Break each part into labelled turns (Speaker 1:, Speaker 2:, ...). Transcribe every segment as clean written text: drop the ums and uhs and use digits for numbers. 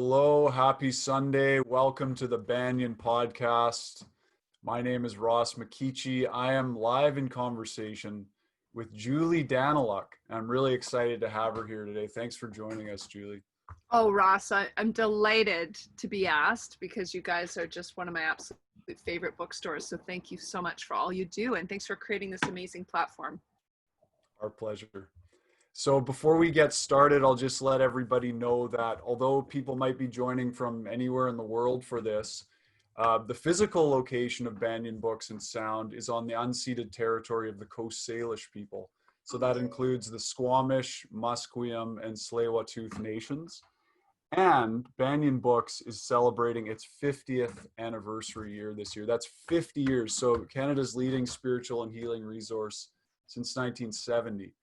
Speaker 1: Hello, happy Sunday. Welcome to the Banyan podcast. My name is Ross McKeachie. I am live in conversation with Julie Daniluk. I'm really excited to have her here today. Thanks for joining us, Julie.
Speaker 2: Oh, Ross, I'm delighted to be asked because you guys are just one of my absolute favorite bookstores. So thank you so much for all you do. And thanks for creating this amazing platform.
Speaker 1: Our pleasure. So before we get started, I'll just let everybody know that although people might be joining from anywhere in the world for this, the physical location of Banyen Books and Sound is on the unceded territory of the Coast Salish people. So that includes the Squamish, Musqueam, and Tsleil-Waututh nations. And Banyen Books is celebrating its 50th anniversary year this year. That's 50 years. So Canada's leading spiritual and healing resource since 1970.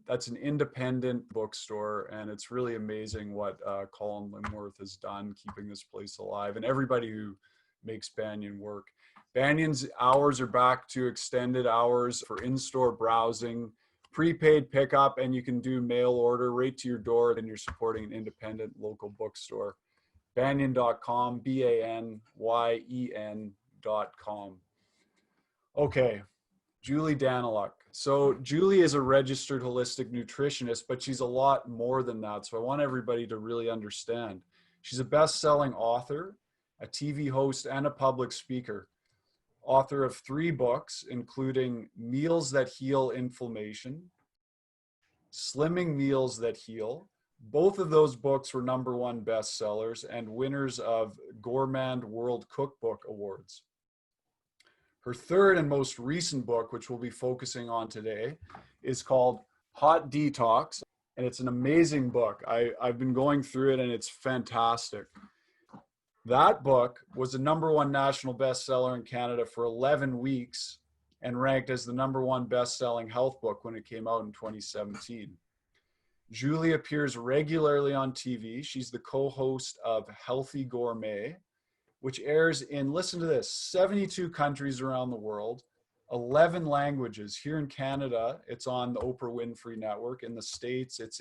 Speaker 1: That's an independent bookstore, and it's really amazing what Colin Limworth has done keeping this place alive, and everybody who makes Banyan work. Banyan's hours are back to extended hours for in-store browsing, prepaid pickup, and you can do mail order right to your door, and you're supporting an independent local bookstore. Banyan.com, Banyen.com. Okay. Julie Daniluk. So Julie is a registered holistic nutritionist, but she's a lot more than that. So I want everybody to really understand. She's a best-selling author, a TV host, and a public speaker. Author of 3 books, including Meals That Heal Inflammation, Slimming Meals That Heal. Both of those books were #1 bestsellers and winners of Gourmand World Cookbook Awards. Her third and most recent book, which we'll be focusing on today, is called Hot Detox, and it's an amazing book. I've been going through it, and it's fantastic. That book was the #1 national bestseller in Canada for 11 weeks and ranked as the #1 best-selling health book when it came out in 2017. Julie appears regularly on TV. She's the co-host of Healthy Gourmet, which airs in, listen to this, 72 countries around the world, 11 languages. Here in Canada, it's on the Oprah Winfrey Network. In the States, it's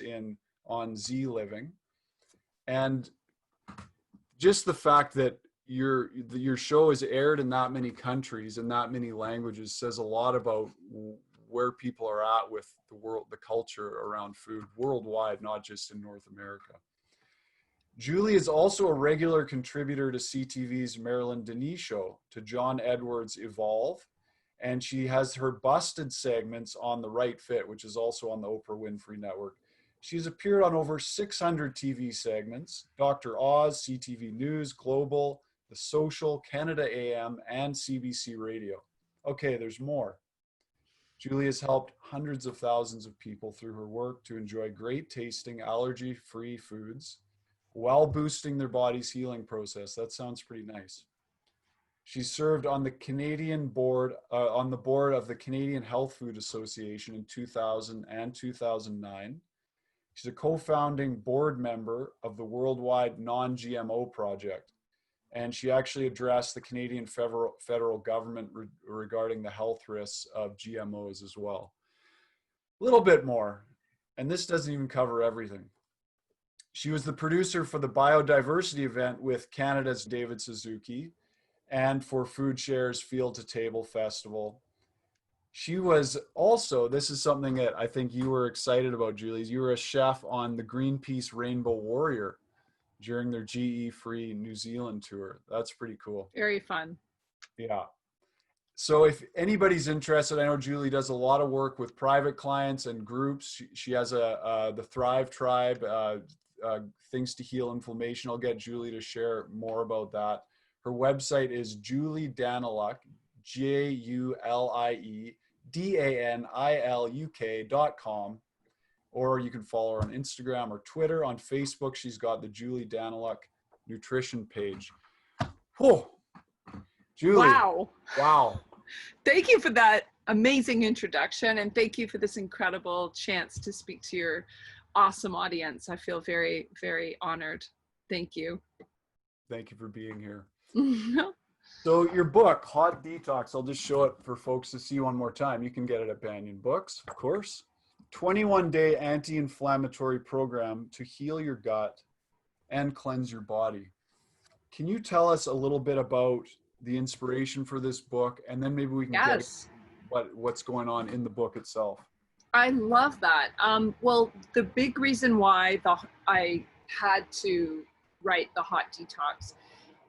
Speaker 1: on Z Living. And just the fact that your show is aired in that many countries and that many languages says a lot about where people are at with the world, the culture around food worldwide, not just in North America. Julie is also a regular contributor to CTV's Marilyn Denis show, to John Edwards' Evolve, and she has her Busted segments on The Right Fit, which is also on the Oprah Winfrey Network. She's appeared on over 600 TV segments, Dr. Oz, CTV News, Global, The Social, Canada AM, and CBC Radio. Okay, there's more. Julie has helped hundreds of thousands of people through her work to enjoy great tasting, allergy-free foods, while boosting their body's healing process. That sounds pretty nice. She served on the board of the Canadian Health Food Association in 2000 and 2009. She's a co-founding board member of the Worldwide Non-GMO Project, and she actually addressed the Canadian federal government regarding the health risks of GMOs as well. A little bit more, and this doesn't even cover everything. She was the producer for the biodiversity event with Canada's David Suzuki and for Food Share's Field to Table Festival. She was also, this is something that I think you were excited about, Julie, you were a chef on the Greenpeace Rainbow Warrior during their GE-free New Zealand tour. That's pretty cool.
Speaker 2: Very fun.
Speaker 1: Yeah. So if anybody's interested, I know Julie does a lot of work with private clients and groups. She has the Thrive Tribe, Things to Heal Inflammation. I'll get Julie to share more about that. Her website is Julie Daniluk, JuliDaniluk.com, or you can follow her on Instagram or Twitter. On Facebook, she's got the Julie Daniluk nutrition page. Whoa, Julie. Wow.
Speaker 2: Thank you for that amazing introduction, and thank you for this incredible chance to speak to your awesome audience. I feel very, very honored. Thank you.
Speaker 1: Thank you for being here. So your book, Hot Detox, I'll just show it for folks to see one more time. You can get it at Banyen Books, of course. 21-day anti-inflammatory program to heal your gut, and cleanse your body. Can you tell us a little bit about the inspiration for this book, and then maybe we can get
Speaker 2: Yes.
Speaker 1: what's going on in the book itself?
Speaker 2: I love that. Well, the big reason why I had to write the Hot Detox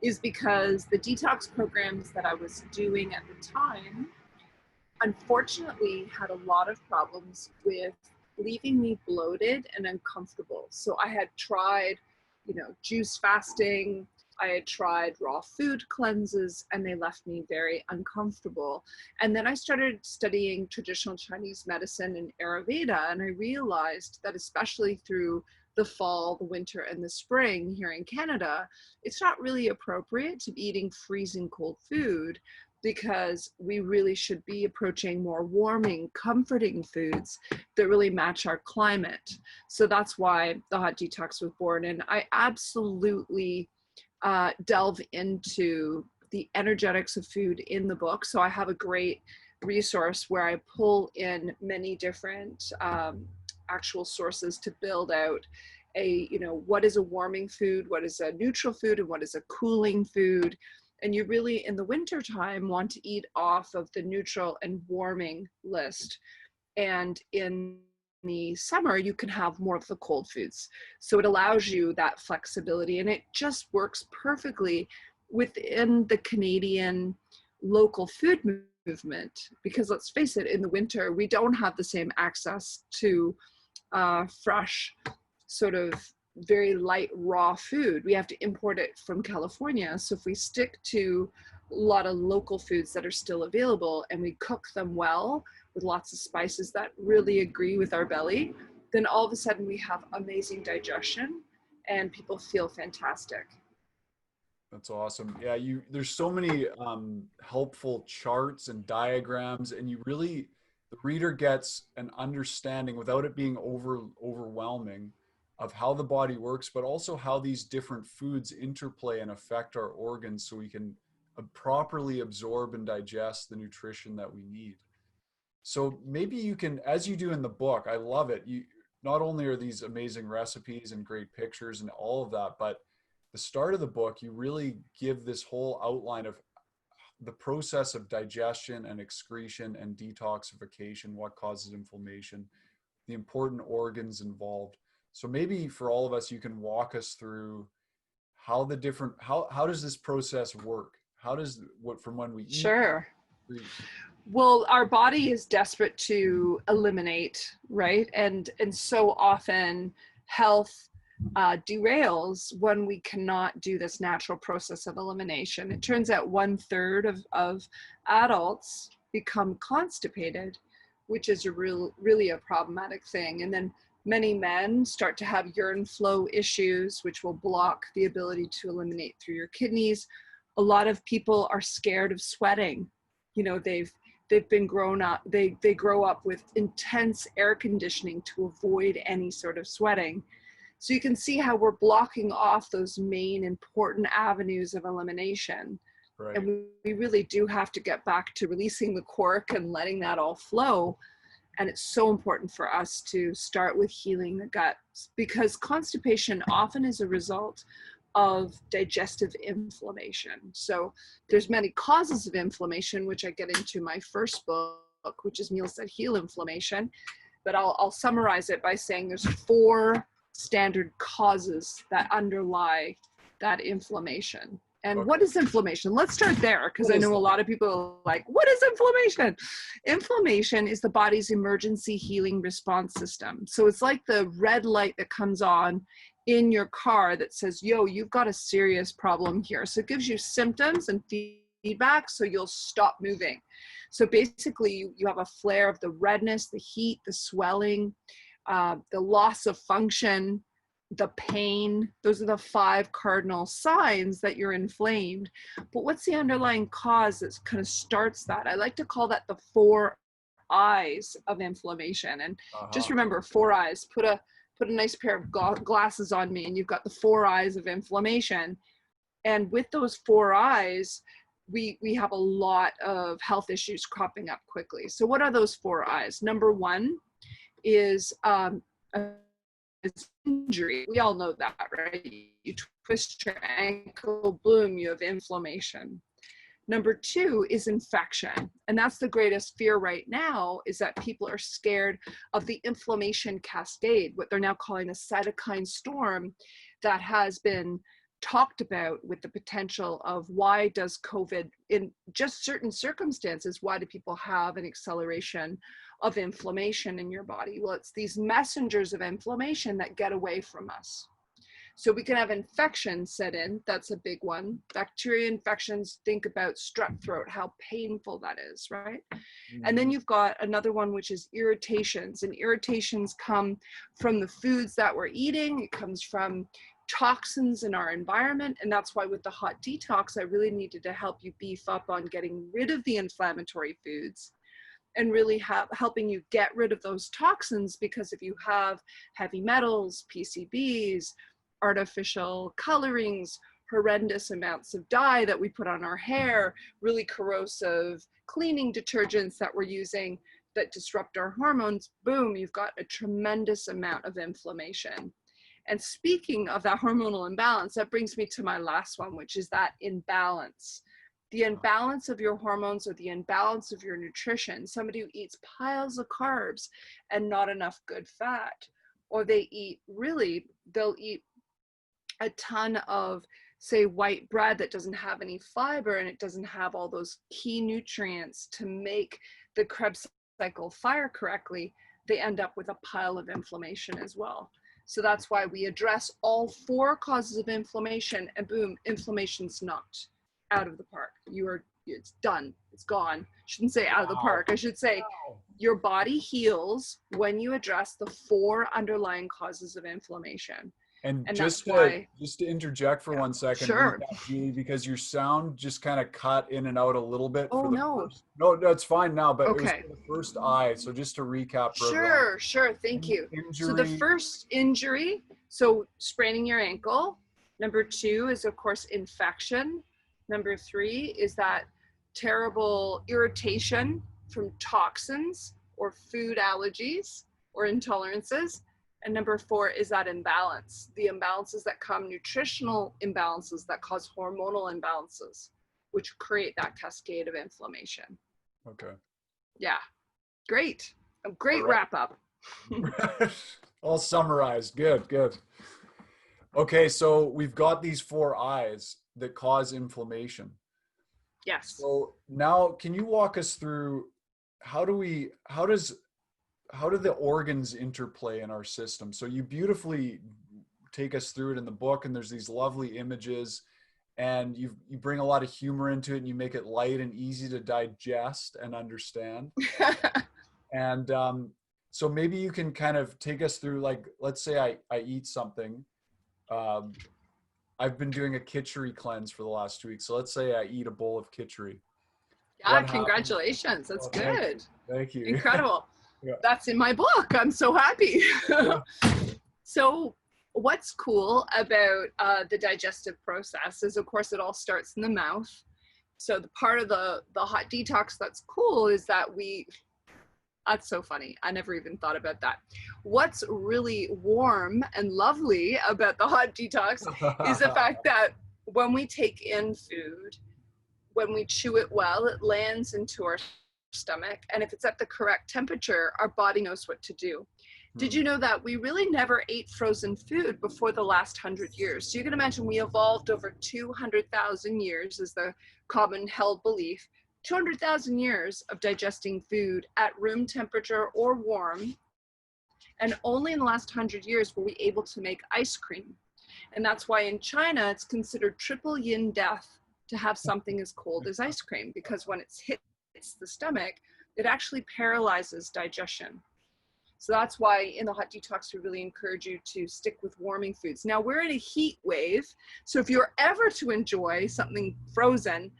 Speaker 2: is because the detox programs that I was doing at the time, unfortunately, had a lot of problems with leaving me bloated and uncomfortable. So I had tried, juice fasting. I had tried raw food cleanses, and they left me very uncomfortable. And then I started studying traditional Chinese medicine and Ayurveda, and I realized that especially through the fall, the winter, and the spring here in Canada, it's not really appropriate to be eating freezing cold food, because we really should be approaching more warming, comforting foods that really match our climate. So that's why the Hot Detox was born. And I absolutely delve into the energetics of food in the book. So I have a great resource where I pull in many different actual sources to build out what is a warming food, what is a neutral food, and what is a cooling food. And you really, in the winter time, want to eat off of the neutral and warming list. And in the summer, you can have more of the cold foods. So it allows you that flexibility, and it just works perfectly within the Canadian local food movement. Because let's face it, in the winter, we don't have the same access to fresh, sort of very light raw food. We have to import it from California. So if we stick to a lot of local foods that are still available and we cook them well with lots of spices that really agree with our belly, then all of a sudden we have amazing digestion and people feel fantastic.
Speaker 1: That's awesome. Yeah, there's so many helpful charts and diagrams, and the reader gets an understanding without it being overwhelming of how the body works, but also how these different foods interplay and affect our organs so we can properly absorb and digest the nutrition that we need. So maybe you can, as you do in the book, I love it. You not only are these amazing recipes and great pictures and all of that, but the start of the book, you really give this whole outline of the process of digestion and excretion and detoxification, what causes inflammation, the important organs involved. So maybe for all of us, you can walk us through how how does this process work? How does from when we eat?
Speaker 2: Sure. Well, our body is desperate to eliminate, right? And so often health derails when we cannot do this natural process of elimination. It turns out 1/3 of adults become constipated, which is really a problematic thing. And then many men start to have urine flow issues, which will block the ability to eliminate through your kidneys. A lot of people are scared of sweating. They've been grown up, they grow up with intense air conditioning to avoid any sort of sweating. So you can see how we're blocking off those main important avenues of elimination. Right. And we really do have to get back to releasing the cork and letting that all flow. And it's so important for us to start with healing the gut, because constipation often is a result of digestive inflammation. So there's many causes of inflammation, which I get into my first book, which is Meals That Heal Inflammation. But I'll summarize it by saying there's 4 standard causes that underlie that inflammation. And what is inflammation? Let's start there, because I know a lot of people are like, what is inflammation? Inflammation is the body's emergency healing response system. So it's like the red light that comes on in your car that says, yo, you've got a serious problem here. So it gives you symptoms and feedback, so you'll stop moving. So basically you have a flare of the redness, the heat, the swelling, the loss of function, the pain. Those are the 5 cardinal signs that you're inflamed. But what's the underlying cause that kind of starts that? I like to call that the 4 eyes of inflammation. And just remember, 4 eyes. Put a nice pair of glasses on me and you've got the 4 eyes of inflammation. And with those 4 eyes, we have a lot of health issues cropping up quickly. So what are those 4 eyes? Number 1 is a injury. We all know that, right? You twist your ankle, boom, you have inflammation. Number two is infection. And that's the greatest fear right now, is that people are scared of the inflammation cascade, what they're now calling a cytokine storm, that has been talked about with the potential of why does COVID, in just certain circumstances, why do people have an acceleration of inflammation in your body? Well, it's these messengers of inflammation that get away from us. So we can have infections set in. That's a big one. Bacteria infections, think about strep throat, how painful that is, right? And then you've got another one, which is irritations. And irritations come from the foods that we're eating. It comes from toxins in our environment. And that's why with the hot detox, I really needed to help you beef up on getting rid of the inflammatory foods and really helping you get rid of those toxins. Because if you have heavy metals, PCBs, artificial colorings, horrendous amounts of dye that we put on our hair, really corrosive cleaning detergents that we're using that disrupt our hormones, boom, you've got a tremendous amount of inflammation. And speaking of that hormonal imbalance, that brings me to my last one, which is that imbalance. The imbalance of your hormones or the imbalance of your nutrition. Somebody who eats piles of carbs and not enough good fat, or they'll eat a ton of, say, white bread that doesn't have any fiber and it doesn't have all those key nutrients to make the Krebs cycle fire correctly, they end up with a pile of inflammation as well. So that's why we address all 4 causes of inflammation, and boom, inflammation's knocked out of the park. It's done, it's gone. Shouldn't say out of the park, I should say your body heals when you address the 4 underlying causes of inflammation.
Speaker 1: And just to interject for 1 second,
Speaker 2: sure,
Speaker 1: Julie, because your sound just kind of cut in and out a little bit.
Speaker 2: Oh,
Speaker 1: for the
Speaker 2: no.
Speaker 1: First, no, it's fine now, but
Speaker 2: Okay.
Speaker 1: It was for the first eye. So just to recap.
Speaker 2: Sure. Thank you. So the first injury, so spraining your ankle. Number 2 is, of course, infection. Number 3 is that terrible irritation from toxins or food allergies or intolerances. And number 4 is that imbalance, the imbalances that come, nutritional imbalances that cause hormonal imbalances, which create that cascade of inflammation.
Speaker 1: Okay.
Speaker 2: Yeah, great. A great wrap up.
Speaker 1: All summarized. Good. Okay, so we've got these 4 eyes that cause inflammation.
Speaker 2: Yes.
Speaker 1: So now, can you walk us through how do the organs interplay in our system? So you beautifully take us through it in the book, and there's these lovely images, and you bring a lot of humor into it, and you make it light and easy to digest and understand. And so maybe you can kind of take us through, like, let's say I eat something. I've been doing a kitchery cleanse for the last 2 weeks. So let's say I eat a bowl of kitchery.
Speaker 2: Yeah, congratulations. That's good.
Speaker 1: Thank you.
Speaker 2: Incredible.
Speaker 1: Yeah.
Speaker 2: That's in my book. I'm so happy.
Speaker 1: Yeah.
Speaker 2: So what's cool about the digestive process is, of course, it all starts in the mouth. So the part of the hot detox that's cool is that that's so funny. I never even thought about that. What's really warm and lovely about the hot detox is the fact that when we take in food, when we chew it well, it lands into our stomach. And if it's at the correct temperature, our body knows what to do. Did you know that we really never ate frozen food before the last 100 years? So you can imagine we evolved over 200,000 years, is the common held belief, 200,000 years of digesting food at room temperature or warm. And only in the last 100 years were we able to make ice cream. And that's why in China, it's considered triple yin death to have something as cold as ice cream, because when it hits the stomach, it actually paralyzes digestion. So that's why in the hot detox, we really encourage you to stick with warming foods. Now we're in a heat wave. So if you're ever to enjoy something frozen,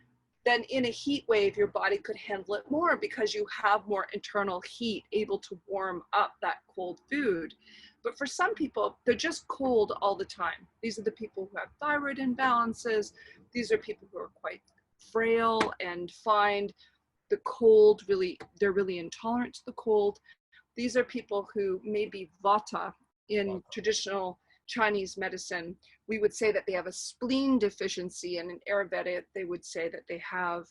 Speaker 2: then in a heat wave, your body could handle it more because you have more internal heat able to warm up that cold food. But for some people, they're just cold all the time. These are the people who have thyroid imbalances. These are people who are quite frail and find the cold they're really intolerant to the cold. These are people who may be vata in traditional Chinese medicine, we would say that they have a spleen deficiency, and in Ayurveda, they would say that they have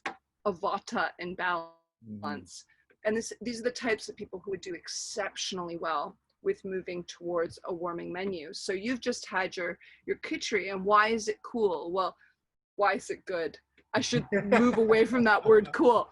Speaker 2: a vata imbalance.
Speaker 1: Mm-hmm.
Speaker 2: And these are the types of people who would do exceptionally well with moving towards a warming menu. So you've just had your khichdi, and why is it cool? Well, why is it good? I should move away from that word cool.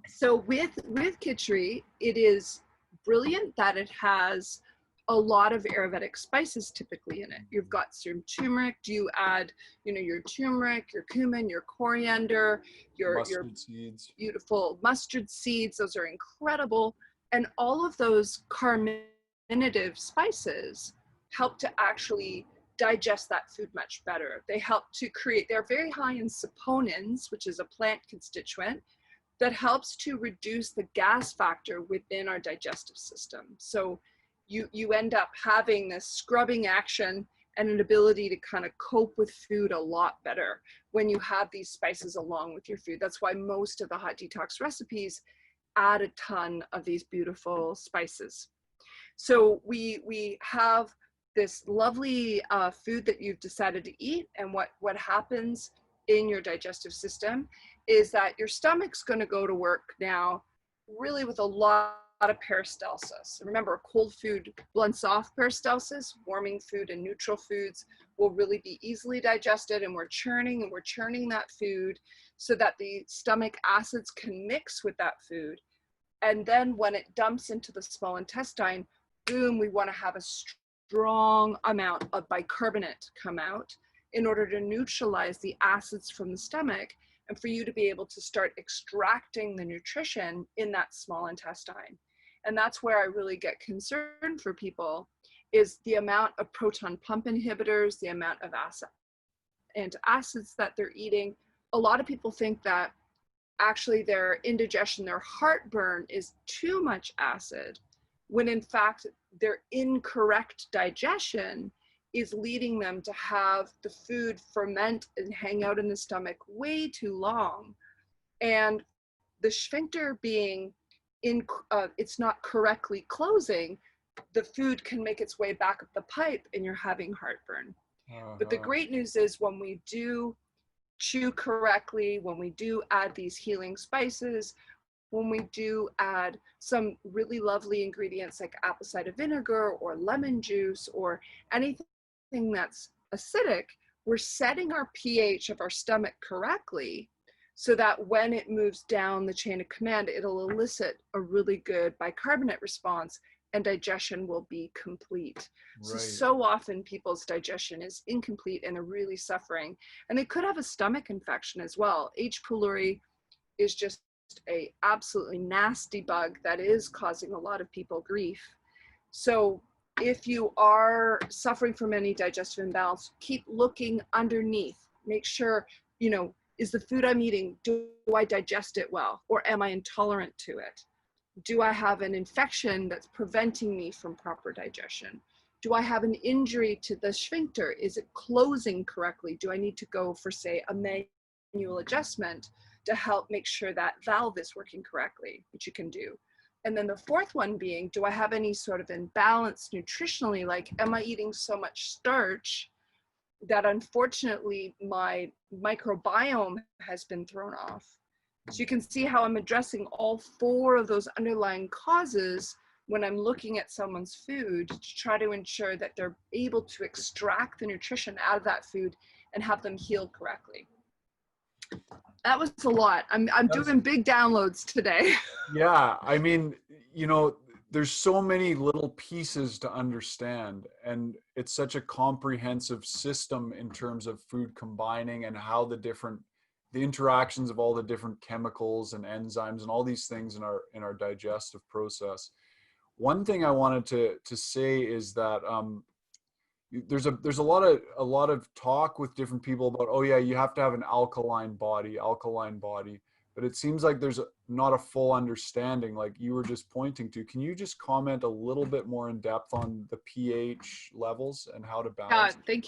Speaker 2: So with khichdi, it is brilliant that it has a lot of Ayurvedic spices typically in it. You've got some turmeric. Do you add, your turmeric, your cumin, your coriander, your
Speaker 1: seeds,
Speaker 2: beautiful mustard seeds? Those are incredible. And all of those carminative spices help to actually digest that food much better. They help to create, they're very high in saponins, which is a plant constituent that helps to reduce the gas factor within our digestive system. So you end up having this scrubbing action and an ability to kind of cope with food a lot better when you have these spices along with your food. That's why most of the hot detox recipes add a ton of these beautiful spices. So we have this lovely food that you've decided to eat, and what happens in your digestive system is that your stomach's going to go to work now really with a lot of peristalsis. Remember, cold food blunts off peristalsis. Warming food and neutral foods will really be easily digested, and we're churning that food so that the stomach acids can mix with that food. And then when it dumps into the small intestine, boom, we want to have a strong amount of bicarbonate come out in order to neutralize the acids from the stomach and for you to be able to start extracting the nutrition in that small intestine. And that's where I really get concerned for people, is the amount of proton pump inhibitors, the amount of antacids that they're eating. A lot of people think that actually their indigestion, their heartburn is too much acid, when in fact their incorrect digestion is leading them to have the food ferment and hang out in the stomach way too long. And the sphincter being it's not correctly closing, the food can make its way back up the pipe and you're having heartburn. But the great news is when we do chew correctly, when we do add these healing spices, when we do add some really lovely ingredients like apple cider vinegar or lemon juice or anything that's acidic, we're setting our pH of our stomach correctly so that when it moves down the chain of command, it'll elicit a really good bicarbonate response and digestion will be complete. Right. So often people's digestion is incomplete and they're really suffering. And they could have a stomach infection as well. H. pylori is just a absolutely nasty bug that is causing a lot of people grief. So if you are suffering from any digestive imbalance, keep looking underneath. Make sure, is the food I'm eating, do I digest it well? Or am I intolerant to it? Do I have an infection that's preventing me from proper digestion? Do I have an injury to the sphincter? Is it closing correctly? Do I need to go for, say, a manual adjustment to help make sure that valve is working correctly, which you can do? And then the fourth one being, do I have any sort of imbalance nutritionally? Like, am I eating so much starch that unfortunately my microbiome has been thrown off? So you can see how I'm addressing all four of those underlying causes when I'm looking at someone's food to try to ensure that they're able to extract the nutrition out of that food and have them heal correctly. That was a lot. I'm doing big downloads today.
Speaker 1: Yeah, I mean, there's so many little pieces to understand, and it's such a comprehensive system in terms of food combining and how the interactions of all the different chemicals and enzymes and all these things in our digestive process. One thing I wanted to say is that there's a lot of talk with different people about, oh yeah, you have to have an alkaline body, but it seems like there's not a full understanding like you were just pointing to. Can you just comment a little bit more in depth on the pH levels and how to balance?
Speaker 2: Thank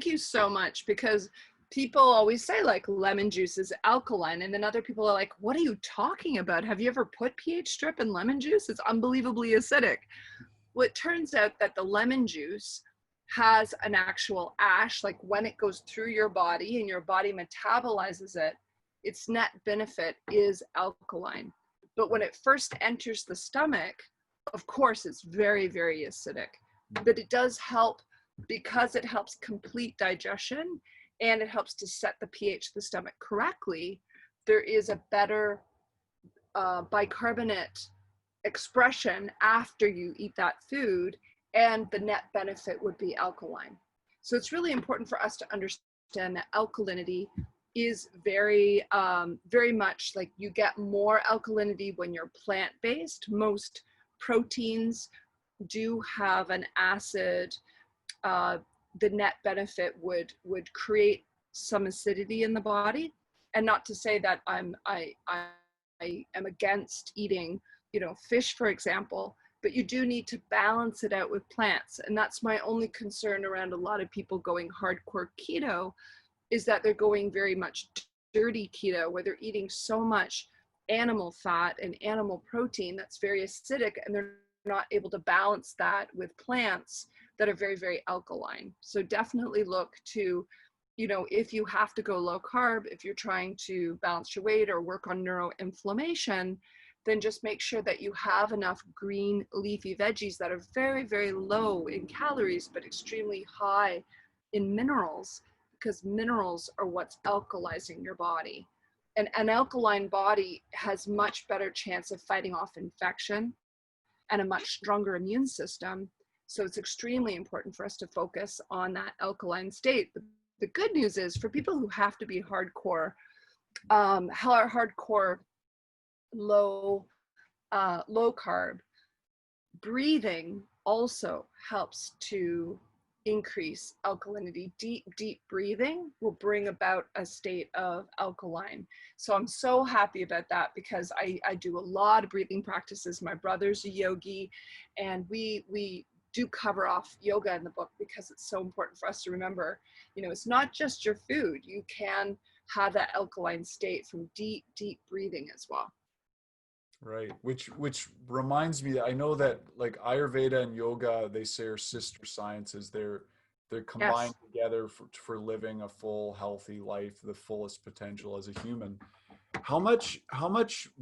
Speaker 2: you so much, because people always say like lemon juice is alkaline, and then other people are like, what are you talking about? Have you ever put pH strip in lemon juice? It's unbelievably acidic. Well, it turns out that the lemon juice has an actual ash, like when it goes through your body and your body metabolizes it, its net benefit is alkaline. But when it first enters the stomach, of course, it's very, very acidic. But it does help because it helps complete digestion and it helps to set the pH of the stomach correctly. There is a better bicarbonate expression after you eat that food, and the net benefit would be alkaline. So it's really important for us to understand that alkalinity is very, very much like you get more alkalinity when you're plant-based. Most proteins do have an acid. The net benefit would create some acidity in the body. And not to say that I am against eating, fish, for example, but you do need to balance it out with plants. And that's my only concern around a lot of people going hardcore keto, is that they're going very much dirty keto, where they're eating so much animal fat and animal protein that's very acidic, and they're not able to balance that with plants that are very, very alkaline. So definitely look to, if you have to go low carb, if you're trying to balance your weight or work on neuroinflammation, then just make sure that you have enough green leafy veggies that are very, very low in calories, but extremely high in minerals, because minerals are what's alkalizing your body. And an alkaline body has much better chance of fighting off infection and a much stronger immune system. So it's extremely important for us to focus on that alkaline state. But the good news is, for people who have to be hardcore low carb, breathing also helps to increase alkalinity. Deep breathing will bring about a state of alkaline. So I'm so happy about that, because I do a lot of breathing practices. My brother's a yogi, and we do cover off yoga in the book, because it's so important for us to remember, it's not just your food. You can have that alkaline state from deep breathing as well.
Speaker 1: Right. Which reminds me that I know that like Ayurveda and yoga, they say, are sister sciences. They're combined
Speaker 2: Yes.
Speaker 1: together for living a full, healthy life, the fullest potential as a human. How much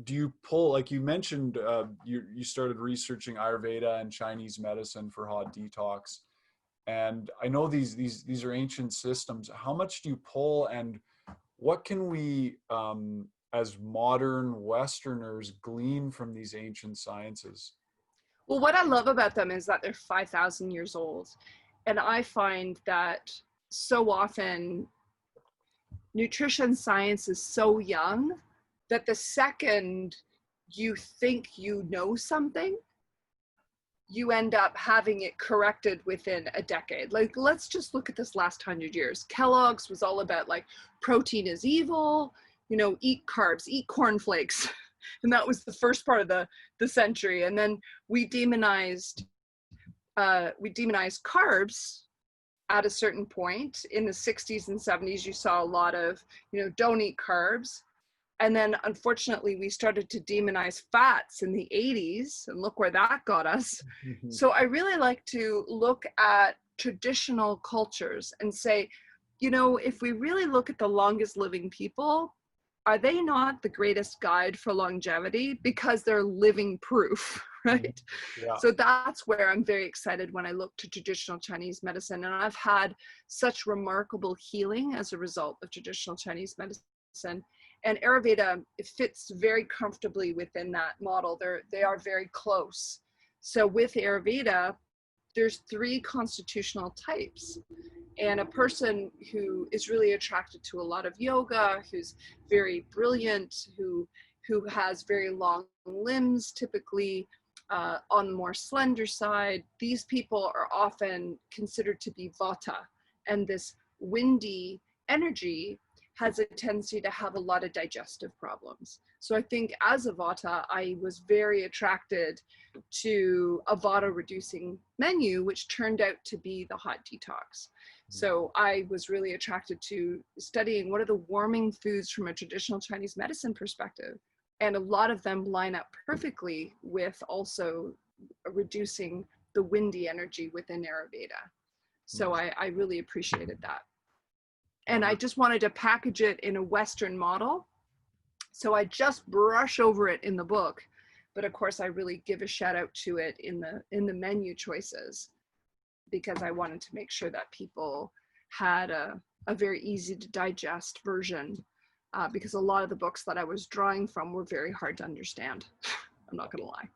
Speaker 1: do you pull? Like you mentioned, you started researching Ayurveda and Chinese medicine for hot detox, and I know these are ancient systems. How much do you pull, and what can we as modern Westerners glean from these ancient sciences?
Speaker 2: Well, what I love about them is that they're 5,000 years old. And I find that so often nutrition science is so young that the second you think you know something, you end up having it corrected within a decade. Like, let's just look at this last 100 years. Kellogg's was all about like protein is evil, eat carbs, eat cornflakes. And that was the first part of the century. And then we demonized carbs at a certain point. In the 60s and 70s, you saw a lot of, don't eat carbs. And then unfortunately, we started to demonize fats in the 80s, and look where that got us. So I really like to look at traditional cultures and say, if we really look at the longest living people, are they not the greatest guide for longevity? Because they're living proof, right?
Speaker 1: Yeah.
Speaker 2: So that's where I'm very excited when I look to traditional Chinese medicine. And I've had such remarkable healing as a result of traditional Chinese medicine. And Ayurveda, it fits very comfortably within that model. They are very close. So with Ayurveda, there's 3 constitutional types. And a person who is really attracted to a lot of yoga, who's very brilliant, who has very long limbs, typically on the more slender side, these people are often considered to be vata. And this windy energy has a tendency to have a lot of digestive problems. So I think as a vata, I was very attracted to a vata reducing menu, which turned out to be the hot detox. So I was really attracted to studying what are the warming foods from a traditional Chinese medicine perspective. And a lot of them line up perfectly with also reducing the windy energy within Ayurveda. So I really appreciated that. And I just wanted to package it in a Western model. So I just brush over it in the book. But of course, I really give a shout out to it in the menu choices, because I wanted to make sure that people had a very easy to digest version, because a lot of the books that I was drawing from were very hard to understand. I'm not gonna lie.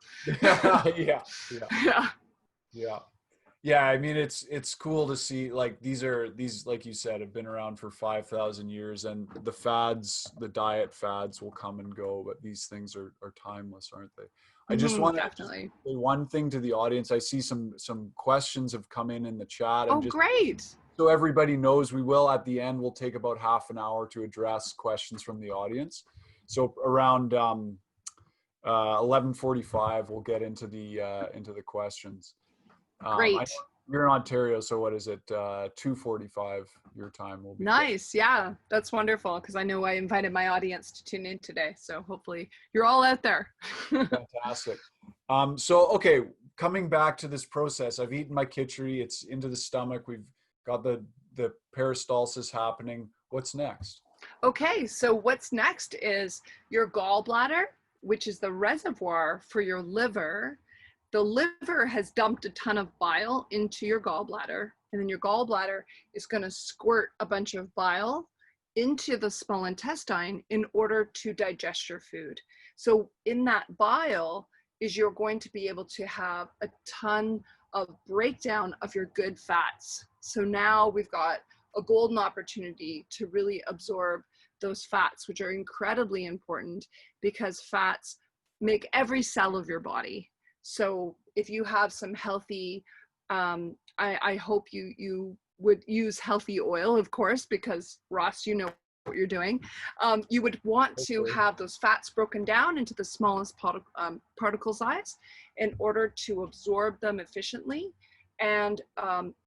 Speaker 1: Yeah. I mean, it's cool to see, like, these, like you said, have been around for 5,000 years, and the diet fads will come and go, but these things are timeless, aren't they? I just want to
Speaker 2: definitely
Speaker 1: say one thing to the audience. I see some questions have come in the chat.
Speaker 2: Oh, great.
Speaker 1: So everybody knows, we will, at the end, we'll take about half an hour to address questions from the audience. So around 11:45, we'll get into the questions.
Speaker 2: Great.
Speaker 1: You're in Ontario, so what is it? 2:45 your time will be.
Speaker 2: Nice. Yeah, that's wonderful, because I know I invited my audience to tune in today. So hopefully you're all out there.
Speaker 1: Fantastic. So, okay, coming back to this process, I've eaten my khichdi. It's into the stomach. We've got the peristalsis happening. What's next?
Speaker 2: Okay, so what's next is your gallbladder, which is the reservoir for your liver. The liver has dumped a ton of bile into your gallbladder, and then your gallbladder is going to squirt a bunch of bile into the small intestine in order to digest your food. So in that bile is you're going to be able to have a ton of breakdown of your good fats. So now we've got a golden opportunity to really absorb those fats, which are incredibly important, because fats make every cell of your body. So if you have some healthy, I hope you would use healthy oil, of course, because Ross, you know what you're doing. You would want to have those fats broken down into the smallest particle size in order to absorb them efficiently. And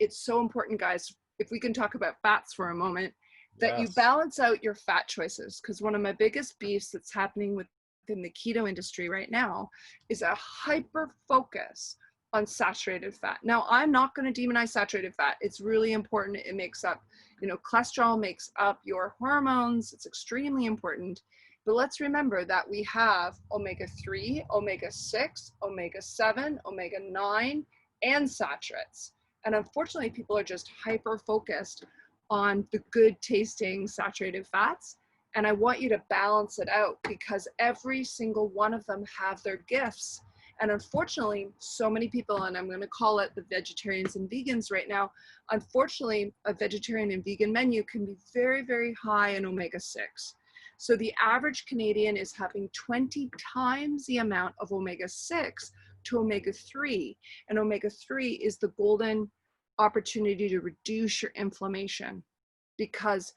Speaker 2: it's so important, guys, if we can talk about fats for a moment, that you balance out your fat choices, because one of my biggest beefs that's happening within the keto industry right now is a hyper focus on saturated fat. Now, I'm not going to demonize saturated fat. It's really important. It makes up, cholesterol makes up your hormones. It's extremely important. But let's remember that we have omega-3, omega-6, omega-7, omega-9, and saturates. And unfortunately, people are just hyper focused on the good tasting saturated fats. And I want you to balance it out, because every single one of them have their gifts. And unfortunately, so many people, and I'm going to call it the vegetarians and vegans right now, unfortunately, a vegetarian and vegan menu can be very, very high in omega-6. So the average Canadian is having 20 times the amount of omega-6 to omega-3. And omega-3 is the golden opportunity to reduce your inflammation, because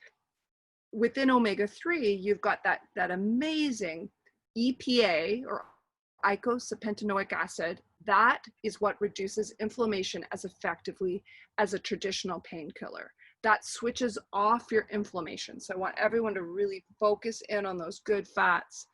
Speaker 2: within omega-3, you've got that amazing EPA, or eicosapentaenoic acid. That is what reduces inflammation as effectively as a traditional painkiller. That switches off your inflammation. So I want everyone to really focus in on those good fats.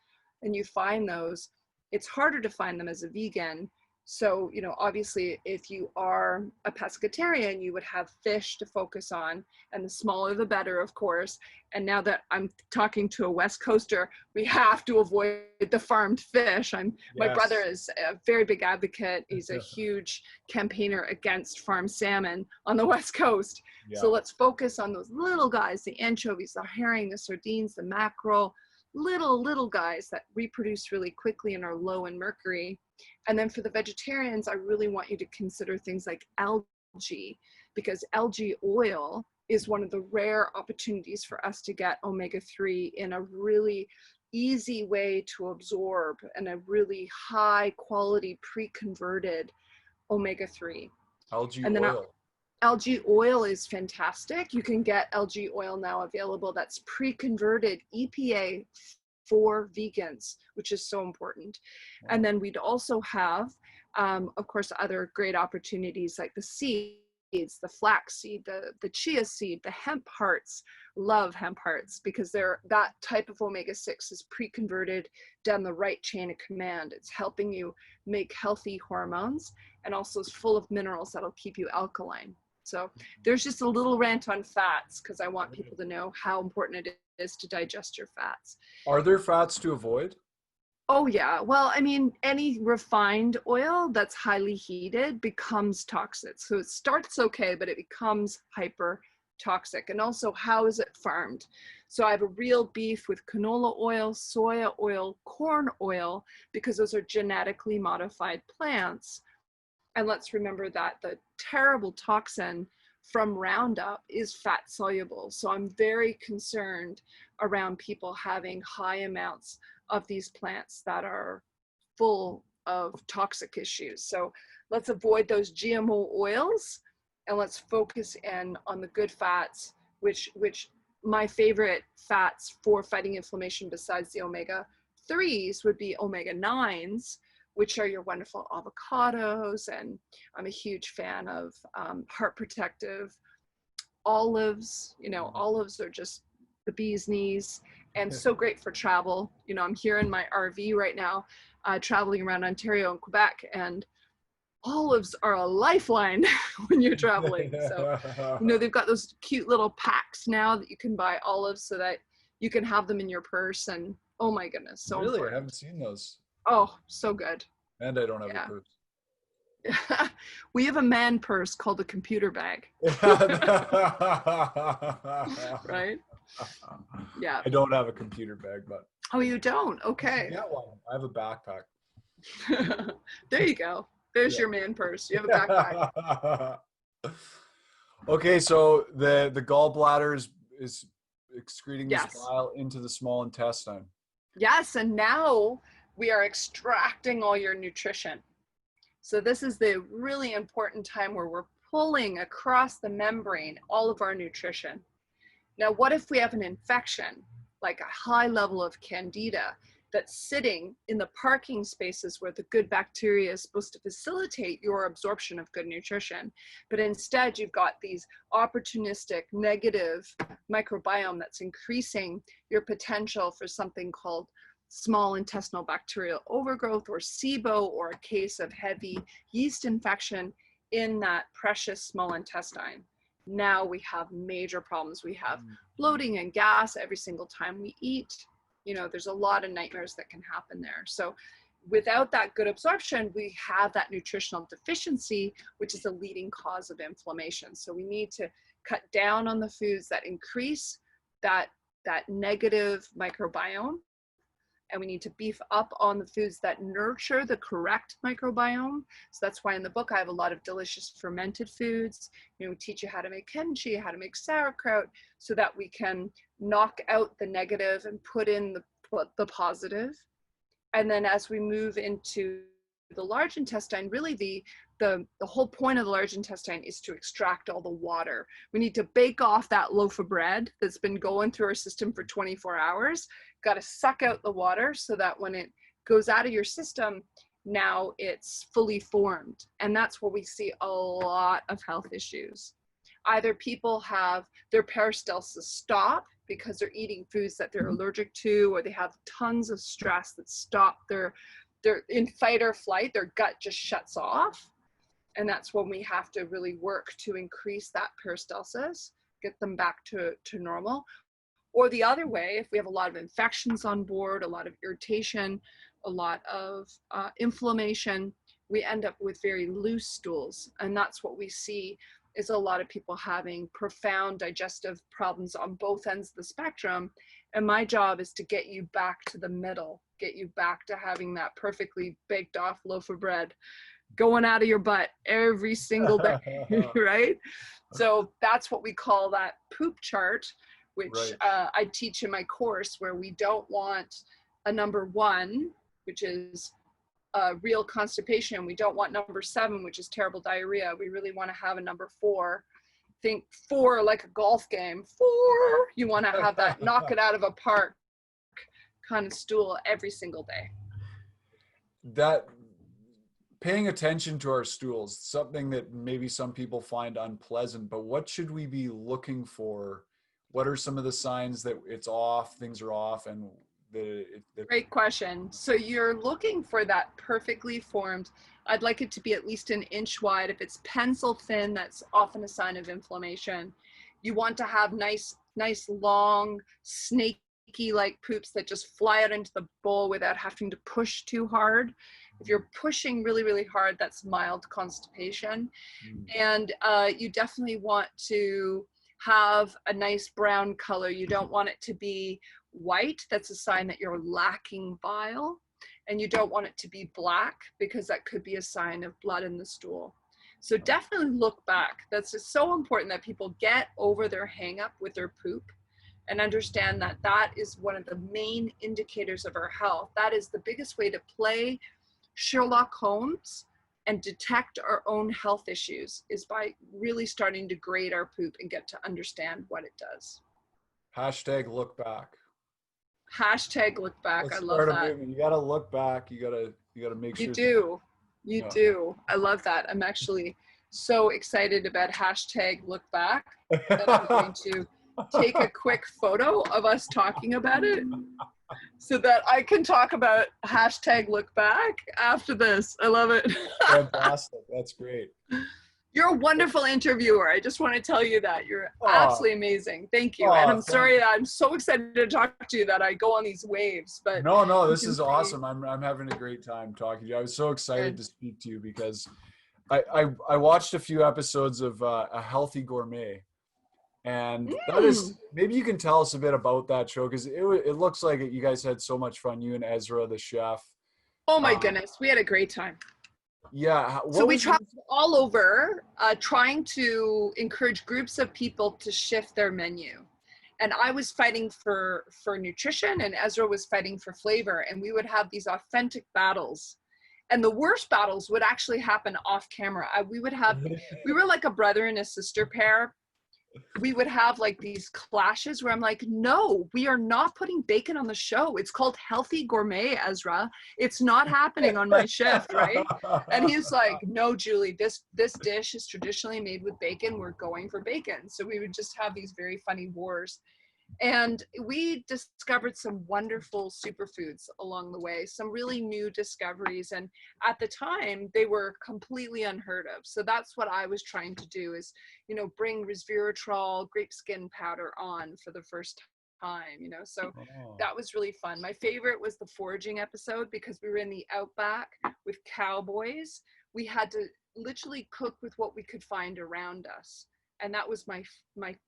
Speaker 2: And you find those, it's harder to find them as a vegan. So, obviously, if you are a pescatarian, you would have fish to focus on, and the smaller the better, of course. And now that I'm talking to a West Coaster, we have to avoid the farmed fish. My brother is a very big advocate. He's a huge campaigner against farmed salmon on the West Coast. Yeah. So let's focus on those little guys, the anchovies, the herring, the sardines, the mackerel, little guys that reproduce really quickly and are low in mercury. And then for the vegetarians, I really want you to consider things like algae, because algae oil is one of the rare opportunities for us to get omega-3 in a really easy way to absorb, and a really high quality pre-converted omega-3.
Speaker 1: Algae oil.
Speaker 2: Algae oil is fantastic. You can get algae oil now available that's pre-converted EPA for vegans, which is so important. Wow. And then we'd also have, of course, other great opportunities like the seeds. the flaxseed, the chia seed, the hemp hearts. Love hemp hearts because that type of omega-6 is pre-converted down the right chain of command. It's helping you make healthy hormones and also is full of minerals that'll keep you alkaline. So there's just a little rant on fats because I want people to know how important it is to digest your fats.
Speaker 1: Are there fats to avoid?
Speaker 2: Oh yeah. Well, I mean, any refined oil that's highly heated becomes toxic. So it starts okay, but it becomes hyper toxic. And also, how is it farmed? So I have a real beef with canola oil, soya oil, corn oil, because those are genetically modified plants. And let's remember that the terrible toxin from Roundup is fat soluble. So I'm very concerned around people having high amounts of these plants that are full of toxic issues. So let's avoid those GMO oils and let's focus in on the good fats, which my favorite fats for fighting inflammation besides the omega-3s would be omega-9s, which are your wonderful avocados. And I'm a huge fan of heart protective olives. You know, olives are just the bee's knees and so great for travel. You know, I'm here in my RV right now, traveling around Ontario and Quebec, and olives are a lifeline when you're traveling. So, you know, they've got those cute little packs now that you can buy olives so that you can have them in your purse. And oh my goodness, so
Speaker 1: really
Speaker 2: important.
Speaker 1: I haven't seen those.
Speaker 2: Oh, so good.
Speaker 1: And I don't have a purse.
Speaker 2: We have a man purse called a computer bag. Right? Yeah.
Speaker 1: I don't have a computer bag, but.
Speaker 2: Oh, you don't? Okay.
Speaker 1: Yeah, well, I have a backpack.
Speaker 2: There you go. There's your man purse. You have a backpack.
Speaker 1: Okay, so the gallbladder is excreting
Speaker 2: Yes.
Speaker 1: this bile into the small intestine.
Speaker 2: Yes, and now we are extracting all your nutrition. So this is the really important time where we're pulling across the membrane all of our nutrition. Now, what if we have an infection, like a high level of candida that's sitting in the parking spaces where the good bacteria is supposed to facilitate your absorption of good nutrition, but instead you've got these opportunistic negative microbiome that's increasing your potential for something called small intestinal bacterial overgrowth, or SIBO, or a case of heavy yeast infection in that precious small intestine. Now we have major problems. We have bloating and gas every single time we eat. You know, there's a lot of nightmares that can happen there. So without that good absorption, we have that nutritional deficiency, which is a leading cause of inflammation. So we need to cut down on the foods that increase that negative microbiome. And we need to beef up on the foods that nurture the correct microbiome. So that's why in the book, I have a lot of delicious fermented foods. You know, we teach you how to make kimchi, how to make sauerkraut, so that we can knock out the negative and put in the positive. And then as we move into the large intestine, really the whole point of the large intestine is to extract all the water. We need to bake off that loaf of bread that's been going through our system for 24 hours. Got to suck out the water so that when it goes out of your system, now it's fully formed. And that's where we see a lot of health issues. Either people have their peristalsis stop because they're eating foods that they're allergic to, or they have tons of stress that stop they're in fight or flight, their gut just shuts off. And that's when we have to really work to increase that peristalsis, get them back to normal. Or the other way, if we have a lot of infections on board, a lot of irritation, a lot of inflammation, we end up with very loose stools. And that's what we see is a lot of people having profound digestive problems on both ends of the spectrum. And my job is to get you back to the middle, get you back to having that perfectly baked off loaf of bread going out of your butt every single day, right? So that's what we call that poop chart, which I teach in my course, where we don't want a number 1, which is real constipation. We don't want number 7, which is terrible diarrhea. We really want to have a number 4. Think 4 like a golf game. 4. You want to have that knock it out of a park kind of stool every single day.
Speaker 1: That paying attention to our stools, something that maybe some people find unpleasant, but what should we be looking for? What are some of the signs that it's off, things are off, and
Speaker 2: Great question. So you're looking for that perfectly formed, I'd like it to be at least an inch wide. If it's pencil thin, that's often a sign of inflammation. You want to have nice, long, snaky like poops that just fly out into the bowl without having to push too hard. If you're pushing really hard, that's mild constipation. And you definitely want to have a nice brown color. You don't want it to be white. That's a sign that you're lacking bile. And you don't want it to be black, because that could be a sign of blood in the stool. So definitely look back. That's just so important that people get over their hang up with their poop and understand that that is one of the main indicators of our health. That is the biggest way to play Sherlock Holmes and detect our own health issues, is by really starting to grade our poop and get to understand what it does.
Speaker 1: Hashtag look back.
Speaker 2: Hashtag look back.
Speaker 1: Let's
Speaker 2: I love that.
Speaker 1: movement. You gotta look back. You gotta make sure.
Speaker 2: You do. I love that. I'm actually so excited about hashtag look back that I'm going to take a quick photo of us talking about it so that I can talk about hashtag look back after this. I love it.
Speaker 1: Fantastic. That's great.
Speaker 2: You're a wonderful interviewer. I just want to tell you that. You're absolutely amazing. Thank you. And I'm sorry that I'm so excited to talk to you that I go on these waves. But
Speaker 1: no, this is awesome. I'm having a great time talking to you. I was so excited to speak to you because I watched a few episodes of A Healthy Gourmet. And that is, maybe you can tell us a bit about that show, because it looks like you guys had so much fun, you and Ezra, the chef.
Speaker 2: Oh my goodness, we had a great time.
Speaker 1: Yeah.
Speaker 2: So we traveled all over trying to encourage groups of people to shift their menu. And I was fighting for nutrition, and Ezra was fighting for flavor. And we would have these authentic battles. And the worst battles would actually happen off camera. We were like a brother and a sister pair. We would have like these clashes where I'm like, no, we are not putting bacon on the show. It's called Healthy Gourmet, Ezra. It's not happening on my shift, right? And he's like, no, Julie, this dish is traditionally made with bacon. We're going for bacon. So we would just have these very funny wars. And we discovered some wonderful superfoods along the way, some really new discoveries. And at the time, they were completely unheard of. So that's what I was trying to do, is, bring resveratrol, grape skin powder on for the first time, So that was really fun. My favorite was the foraging episode, because we were in the outback with cowboys. We had to literally cook with what we could find around us. And that was my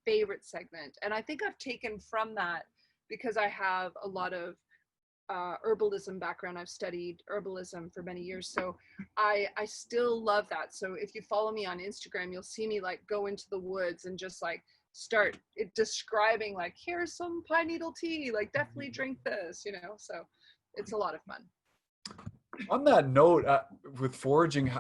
Speaker 2: favorite segment. And I think I've taken from that, because I have a lot of herbalism background. I've studied herbalism for many years. So I still love that. So if you follow me on Instagram, you'll see me like go into the woods and just like start describing like, here's some pine needle tea, like definitely drink this, so it's a lot of fun.
Speaker 1: On that note, with foraging,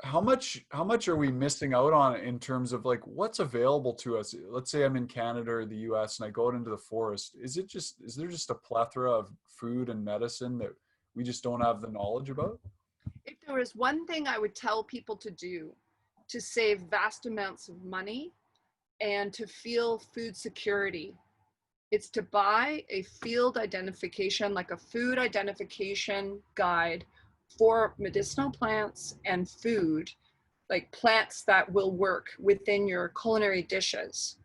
Speaker 1: how much are we missing out on in terms of like what's available to us? Let's say I'm in Canada or the US and I go out into the forest. Is there just a plethora of food and medicine that we just don't have the knowledge about?
Speaker 2: If there was one thing I would tell people to do to save vast amounts of money and to feel food security, it's to buy a field identification, like a food identification guide for medicinal plants and food, like plants that will work within your culinary dishes,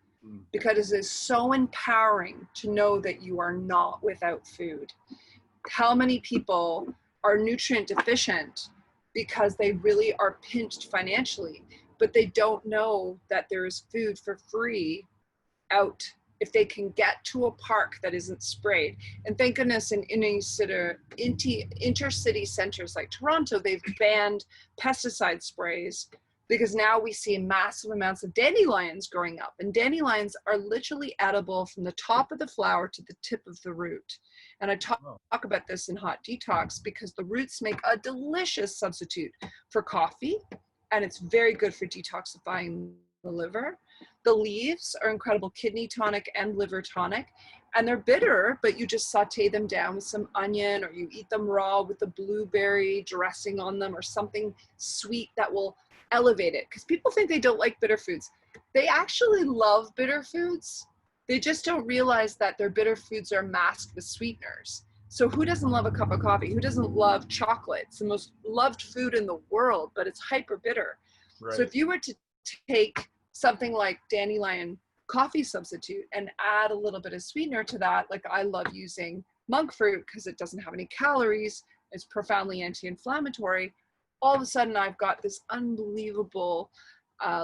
Speaker 2: because it is so empowering to know that you are not without food. How many people are nutrient deficient because they really are pinched financially, but they don't know that there is food for free out if they can get to a park that isn't sprayed. And thank goodness in intercity centers like Toronto, they've banned pesticide sprays, because now we see massive amounts of dandelions growing up. And dandelions are literally edible from the top of the flower to the tip of the root. And I talk about this in Hot Detox, because the roots make a delicious substitute for coffee, and it's very good for detoxifying the liver. The leaves are incredible kidney tonic and liver tonic. And they're bitter, but you just saute them down with some onion, or you eat them raw with the blueberry dressing on them, or something sweet that will elevate it. Because people think they don't like bitter foods. They actually love bitter foods. They just don't realize that their bitter foods are masked with sweeteners. So who doesn't love a cup of coffee? Who doesn't love chocolate? It's the most loved food in the world, but it's hyper bitter.
Speaker 1: Right.
Speaker 2: So if you were to take something like dandelion coffee substitute and add a little bit of sweetener to that, like I love using monk fruit because it doesn't have any calories, it's profoundly anti-inflammatory, all of a sudden I've got this unbelievable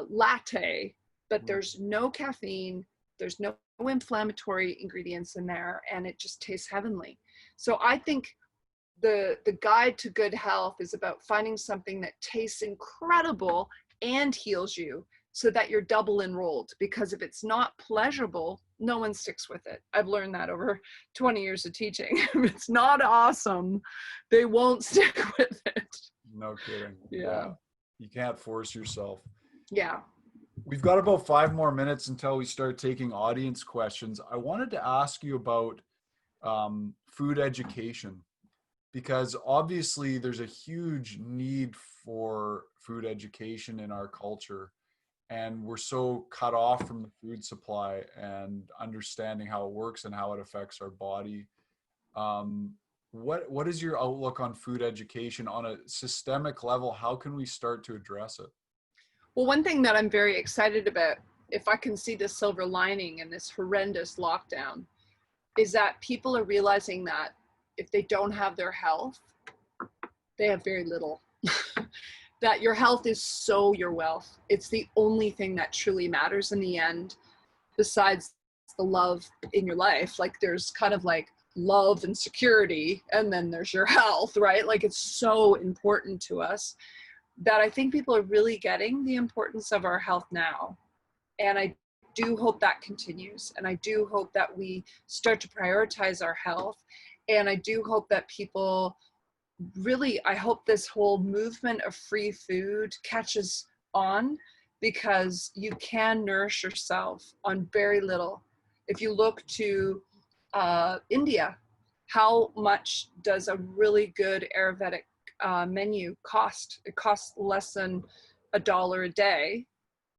Speaker 2: latte, but there's no caffeine, there's no inflammatory ingredients in there, and it just tastes heavenly. So I think the guide to good health is about finding something that tastes incredible and heals you, so that you're double enrolled. Because if it's not pleasurable, no one sticks with it. I've learned that over 20 years of teaching. If it's not awesome, they won't stick with it.
Speaker 1: No kidding.
Speaker 2: Yeah.
Speaker 1: You can't force yourself.
Speaker 2: Yeah.
Speaker 1: We've got about 5 more minutes until we start taking audience questions. I wanted to ask you about food education, because obviously there's a huge need for food education in our culture. And we're so cut off from the food supply and understanding how it works and how it affects our body. What is your outlook on food education on a systemic level? How can we start to address it?
Speaker 2: Well, one thing that I'm very excited about, if I can see the silver lining in this horrendous lockdown, is that people are realizing that if they don't have their health, they have very little. That your health is so your wealth. It's the only thing that truly matters in the end, besides the love in your life. Like there's kind of like love and security, and then there's your health, right? Like it's so important to us that I think people are really getting the importance of our health now. And I do hope that continues. And I do hope that we start to prioritize our health. And I do hope that people really, I hope this whole movement of free food catches on, because you can nourish yourself on very little. If you look to India, how much does a really good Ayurvedic menu cost? It costs less than $1 a day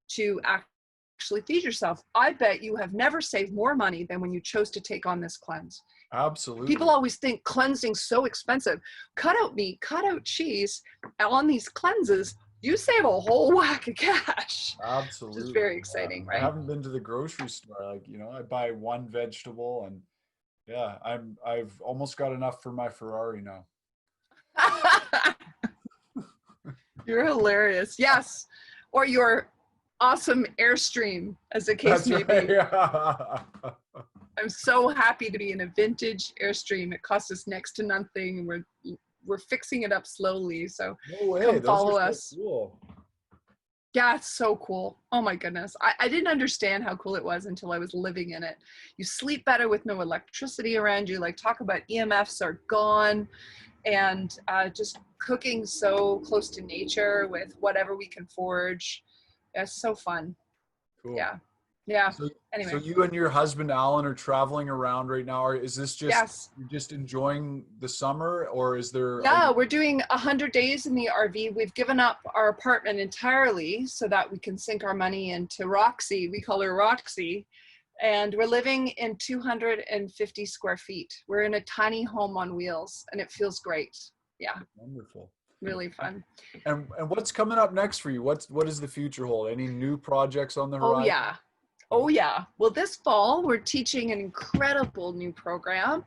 Speaker 2: to actually feed yourself. I bet you have never saved more money than when you chose to take on this cleanse.
Speaker 1: Absolutely.
Speaker 2: People always think cleansing's so expensive. Cut out meat, cut out cheese. On these cleanses, you save a whole whack of cash.
Speaker 1: Absolutely.
Speaker 2: Which is very exciting, right?
Speaker 1: I haven't been to the grocery store. Like, I buy one vegetable, and I've almost got enough for my Ferrari now.
Speaker 2: You're hilarious. Yes. Or your awesome Airstream, as the case may be. Yeah. I'm so happy to be in a vintage Airstream. It costs us next to nothing. We're fixing it up slowly. So
Speaker 1: no way.
Speaker 2: Come follow us.
Speaker 1: So cool.
Speaker 2: Yeah, it's so cool. Oh my goodness. I didn't understand how cool it was until I was living in it. You sleep better with no electricity around you. Like, talk about EMFs are gone, and just cooking so close to nature with whatever we can forage. It's so fun.
Speaker 1: Cool.
Speaker 2: Yeah.
Speaker 1: Anyway. So you and your husband, Alan, are traveling around right now. Is this just,
Speaker 2: yes,
Speaker 1: you're just enjoying the summer, or is there?
Speaker 2: Yeah, we're doing 100 days in the RV. We've given up our apartment entirely so that we can sink our money into Roxy. We call her Roxy. And we're living in 250 square feet. We're in a tiny home on wheels, and it feels great. Yeah.
Speaker 1: Wonderful.
Speaker 2: Really fun.
Speaker 1: And what's coming up next for you? What does the future hold? Any new projects on the horizon?
Speaker 2: Oh yeah. Well, this fall we're teaching an incredible new program,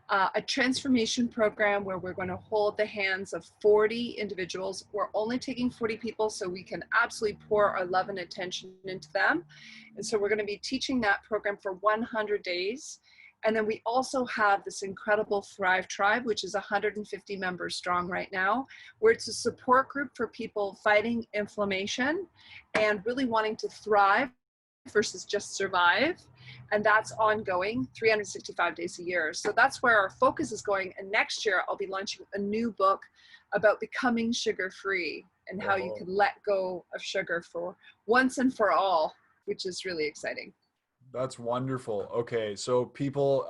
Speaker 2: a transformation program where we're going to hold the hands of 40 individuals. We're only taking 40 people so we can absolutely pour our love and attention into them. And so we're going to be teaching that program for 100 days. And then we also have this incredible Thrive Tribe, which is 150 members strong right now, where it's a support group for people fighting inflammation and really wanting to thrive versus just survive. And that's ongoing 365 days a year. So that's where our focus is going. And next year I'll be launching a new book about becoming sugar-free. and how you
Speaker 1: Oh,
Speaker 2: can let go of sugar for once and for all, which is really exciting.
Speaker 1: that's wonderful. Okay, so people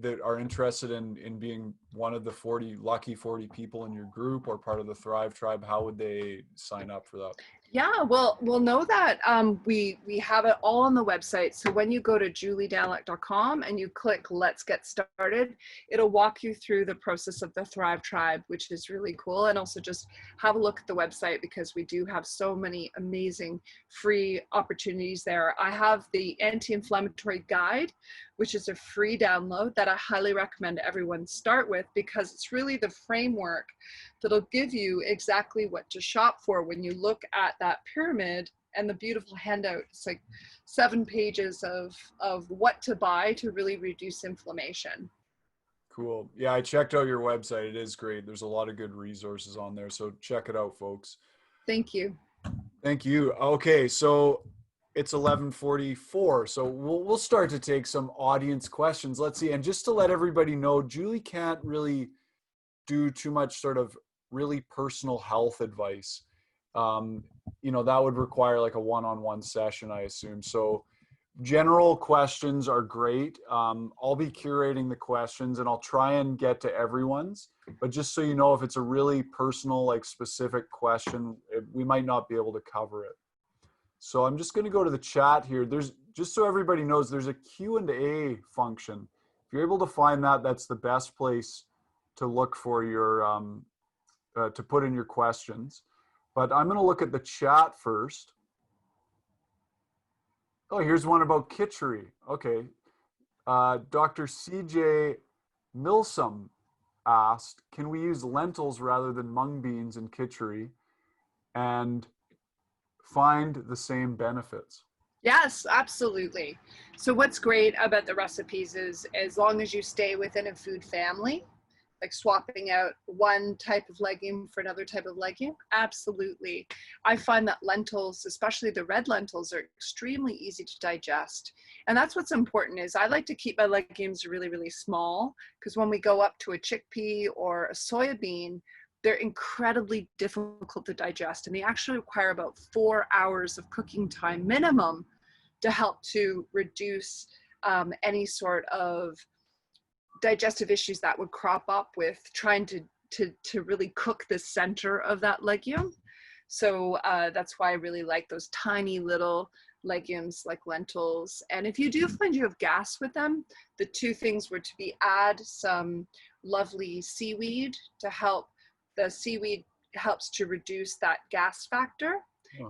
Speaker 1: that are interested in being one of the 40 lucky 40 people in your group or part of the Thrive Tribe, how would they sign up for that?
Speaker 2: Yeah, well, we'll know that we have it all on the website. So when you go to juliedaniluk.com and you click Let's Get Started, it'll walk you through the process of the Thrive Tribe, which is really cool. And also just have a look at the website because we do have so many amazing free opportunities there. I have the Anti-Inflammatory Guide, which is a free download that I highly recommend everyone start with because it's really the framework that'll give you exactly what to shop for when you look at that pyramid. And the beautiful handout, it's like 7 pages of what to buy to really reduce inflammation.
Speaker 1: Cool. Yeah, I checked out your website. It is great. There's a lot of good resources on there. So check it out, folks.
Speaker 2: Thank you.
Speaker 1: Thank you. Okay, so it's 11:44. So we'll start to take some audience questions. Let's see. And just to let everybody know, Julie can't really do too much sort of really personal health advice. Um, that would require like a one-on-one session, I assume. So general questions are great. I'll be curating the questions and I'll try and get to everyone's, but just so you know, if it's a really personal, like specific question, we might not be able to cover it. So I'm just going to go to the chat here. There's, just so everybody knows, there's a Q&A function. If you're able to find that, that's the best place to look for your, to put in your questions. But I'm going to look at the chat first. Oh, here's one about kitchery. Okay. Dr. CJ Milsom asked, can we use lentils rather than mung beans in kitchery and find the same benefits?
Speaker 2: Yes, absolutely. So what's great about the recipes is as long as you stay within a food family, like swapping out one type of legume for another type of legume, absolutely. I find that lentils, especially the red lentils, are extremely easy to digest. And that's what's important is I like to keep my legumes really, really small because when we go up to a chickpea or a soybean, they're incredibly difficult to digest and they actually require about 4 hours of cooking time minimum to help to reduce any sort of digestive issues that would crop up with trying to really cook the center of that legume. So that's why I really like those tiny little legumes like lentils. And if you do find you have gas with them, the 2 things were to be add some lovely seaweed to help. The seaweed helps to reduce that gas factor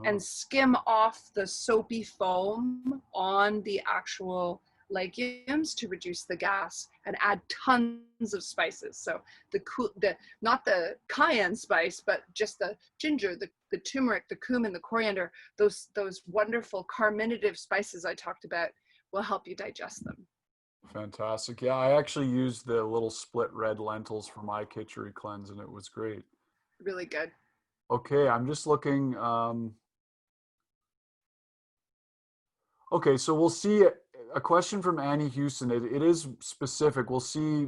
Speaker 2: and skim off the soapy foam on the actual legumes to reduce the gas and add tons of spices. So the not the cayenne spice, but just the ginger, the turmeric, the cumin, the coriander, those wonderful carminative spices I talked about will help you digest them.
Speaker 1: Fantastic. Yeah, I actually used the little split red lentils for my kitchery cleanse and it was great.
Speaker 2: Really good.
Speaker 1: Okay, I'm just looking. Okay, so we'll see a question from Annie Houston. It is specific. We'll see.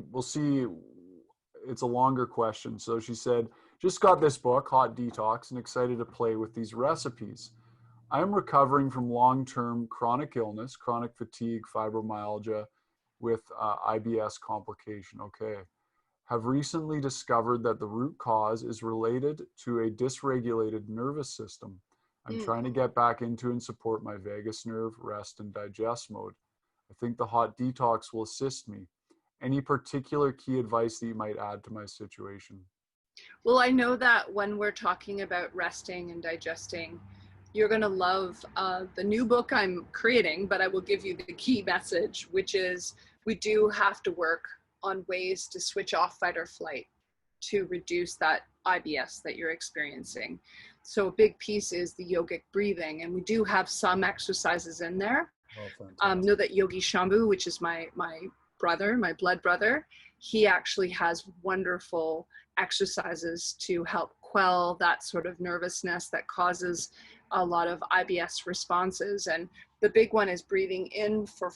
Speaker 1: It's a longer question. So she said, just got this book, Hot Detox, and excited to play with these recipes. I am recovering from long-term chronic illness, chronic fatigue, fibromyalgia with IBS complication. Okay. Have recently discovered that the root cause is related to a dysregulated nervous system. I'm trying to get back into and support my vagus nerve, rest, and digest mode. I think the hot detox will assist me. Any particular key advice that you might add to my situation?
Speaker 2: Well, I know that when we're talking about resting and digesting, you're going to love the new book I'm creating, but I will give you the key message, which is we do have to work on ways to switch off fight or flight to reduce that IBS that you're experiencing. So a big piece is the yogic breathing, and we do have some exercises in there. Know that Yogi Shambhu, which is my brother, my blood brother, he actually has wonderful exercises to help quell that sort of nervousness that causes a lot of IBS responses. And the big one is breathing in for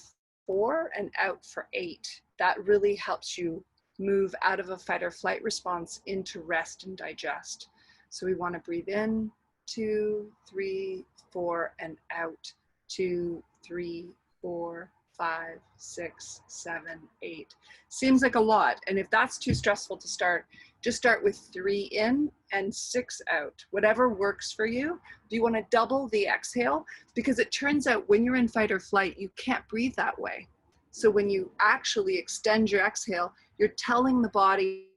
Speaker 2: 4 and out for 8. That really helps you move out of a fight or flight response into rest and digest. So we want to breathe in, 2, 3, 4, and out, 2, 3, 4, 5, 6, 7, 8. Seems like a lot. And if that's too stressful to start, just start with 3 in and 6 out, whatever works for you. Do you want to double the exhale? Because it turns out when you're in fight or flight, you can't breathe that way. So when you actually extend your exhale, you're telling the body,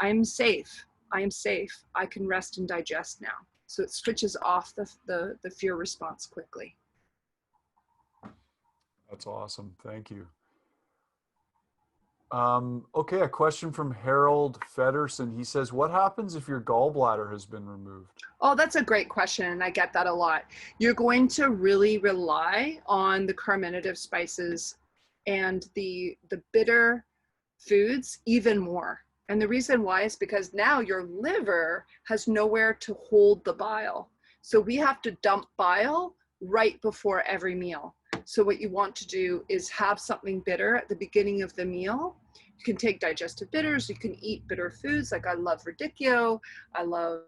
Speaker 2: I'm safe, I am safe, I can rest and digest now. So it switches off the fear response quickly.
Speaker 1: That's awesome. Thank you. Okay, a question from Harold Fedderson. He says, what happens if your gallbladder has been removed?
Speaker 2: Oh, that's a great question, and I get that a lot. You're going to really rely on the carminative spices and the bitter foods even more. And the reason why is because now your liver has nowhere to hold the bile. So we have to dump bile right before every meal. So what you want to do is have something bitter at the beginning of the meal. You can take digestive bitters, you can eat bitter foods, like I love radicchio, I love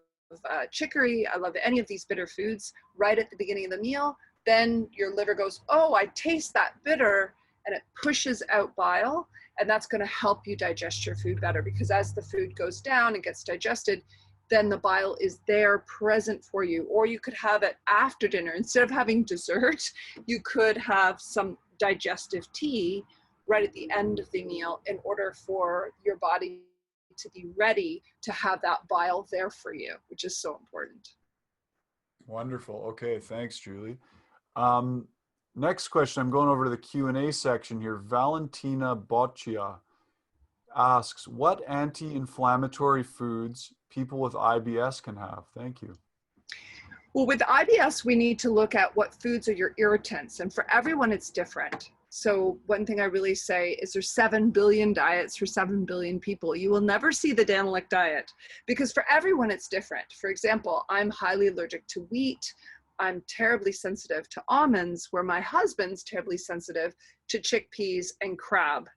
Speaker 2: chicory, I love any of these bitter foods right at the beginning of the meal. Then your liver goes, oh, I taste that bitter, and it pushes out bile, and that's going to help you digest your food better, because as the food goes down and gets digested, then the bile is there present for you. Or you could have it after dinner. Instead of having dessert, you could have some digestive tea right at the end of the meal in order for your body to be ready to have that bile there for you, which is so important.
Speaker 1: Wonderful. Okay, thanks, Julie. Next question, I'm going over to the Q&A section here. Valentina Boccia asks, what anti-inflammatory foods people with IBS can have? Thank you.
Speaker 2: Well, with IBS, we need to look at what foods are your irritants, and for everyone, it's different. So one thing I really say is there's 7 billion diets for 7 billion people. You will never see the Daniluk diet, because for everyone, it's different. For example, I'm highly allergic to wheat. I'm terribly sensitive to almonds, where my husband's terribly sensitive to chickpeas and crab.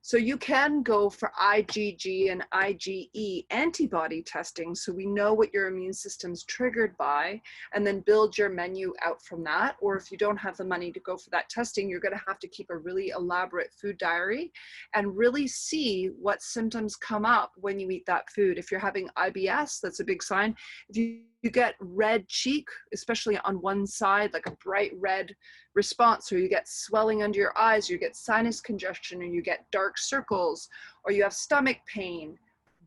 Speaker 2: So you can go for IgG and IgE antibody testing, so we know what your immune system's triggered by, and then build your menu out from that. Or if you don't have the money to go for that testing, you're going to have to keep a really elaborate food diary and really see what symptoms come up when you eat that food. If you're having IBS, that's a big sign. If you get red cheek, especially on one side, like a bright red response, or you get swelling under your eyes, you get sinus congestion, or you get dark circles, or you have stomach pain,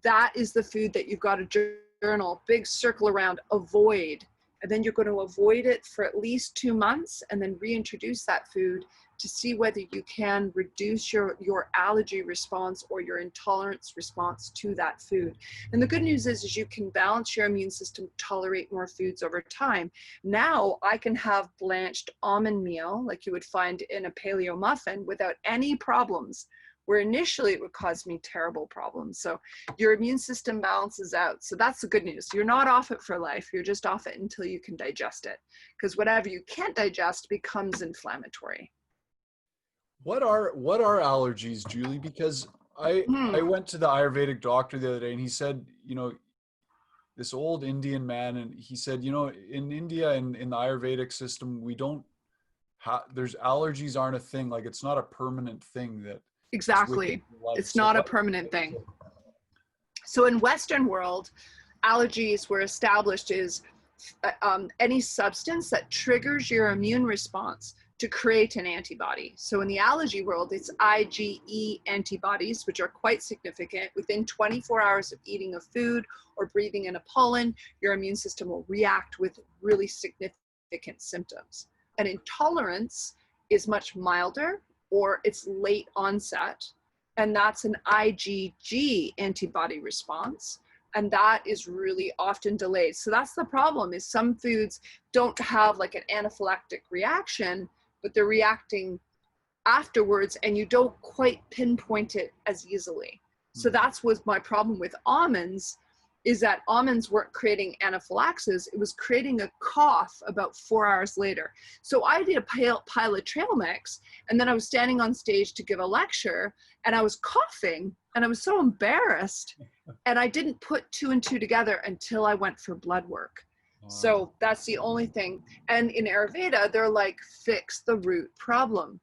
Speaker 2: that is the food that you've got to journal, big circle around, avoid. And then you're going to avoid it for at least 2 months, and then reintroduce that food to see whether you can reduce your allergy response or your intolerance response to that food. And the good news is you can balance your immune system, tolerate more foods over time. Now I can have blanched almond meal like you would find in a paleo muffin without any problems, where initially it would cause me terrible problems. So your immune system balances out. So that's the good news. You're not off it for life. You're just off it until you can digest it, because whatever you can't digest becomes inflammatory.
Speaker 1: What are allergies, Julie? Because I went to the Ayurvedic doctor the other day, and he said, this old Indian man, and he said, in India, in the Ayurvedic system, we don't there's allergies aren't a thing. Like, it's not a permanent thing that.
Speaker 2: Exactly. It's not a permanent thing. So in Western world, allergies were established as any substance that triggers your immune response to create an antibody. So in the allergy world, it's IgE antibodies, which are quite significant. Within 24 hours of eating a food or breathing in a pollen, your immune system will react with really significant symptoms. And intolerance is much milder, or it's late onset, and that's an IgG antibody response. And that is really often delayed. So that's the problem, is some foods don't have like an anaphylactic reaction, but they're reacting afterwards, and you don't quite pinpoint it as easily. So that's was my problem with almonds, is that almonds weren't creating anaphylaxis, it was creating a cough about 4 hours later. So I did a pile of trail mix, and then I was standing on stage to give a lecture, and I was coughing, and I was so embarrassed, and I didn't put 2 and 2 together until I went for blood work. So that's the only thing. And in Ayurveda, they're like, fix the root problem,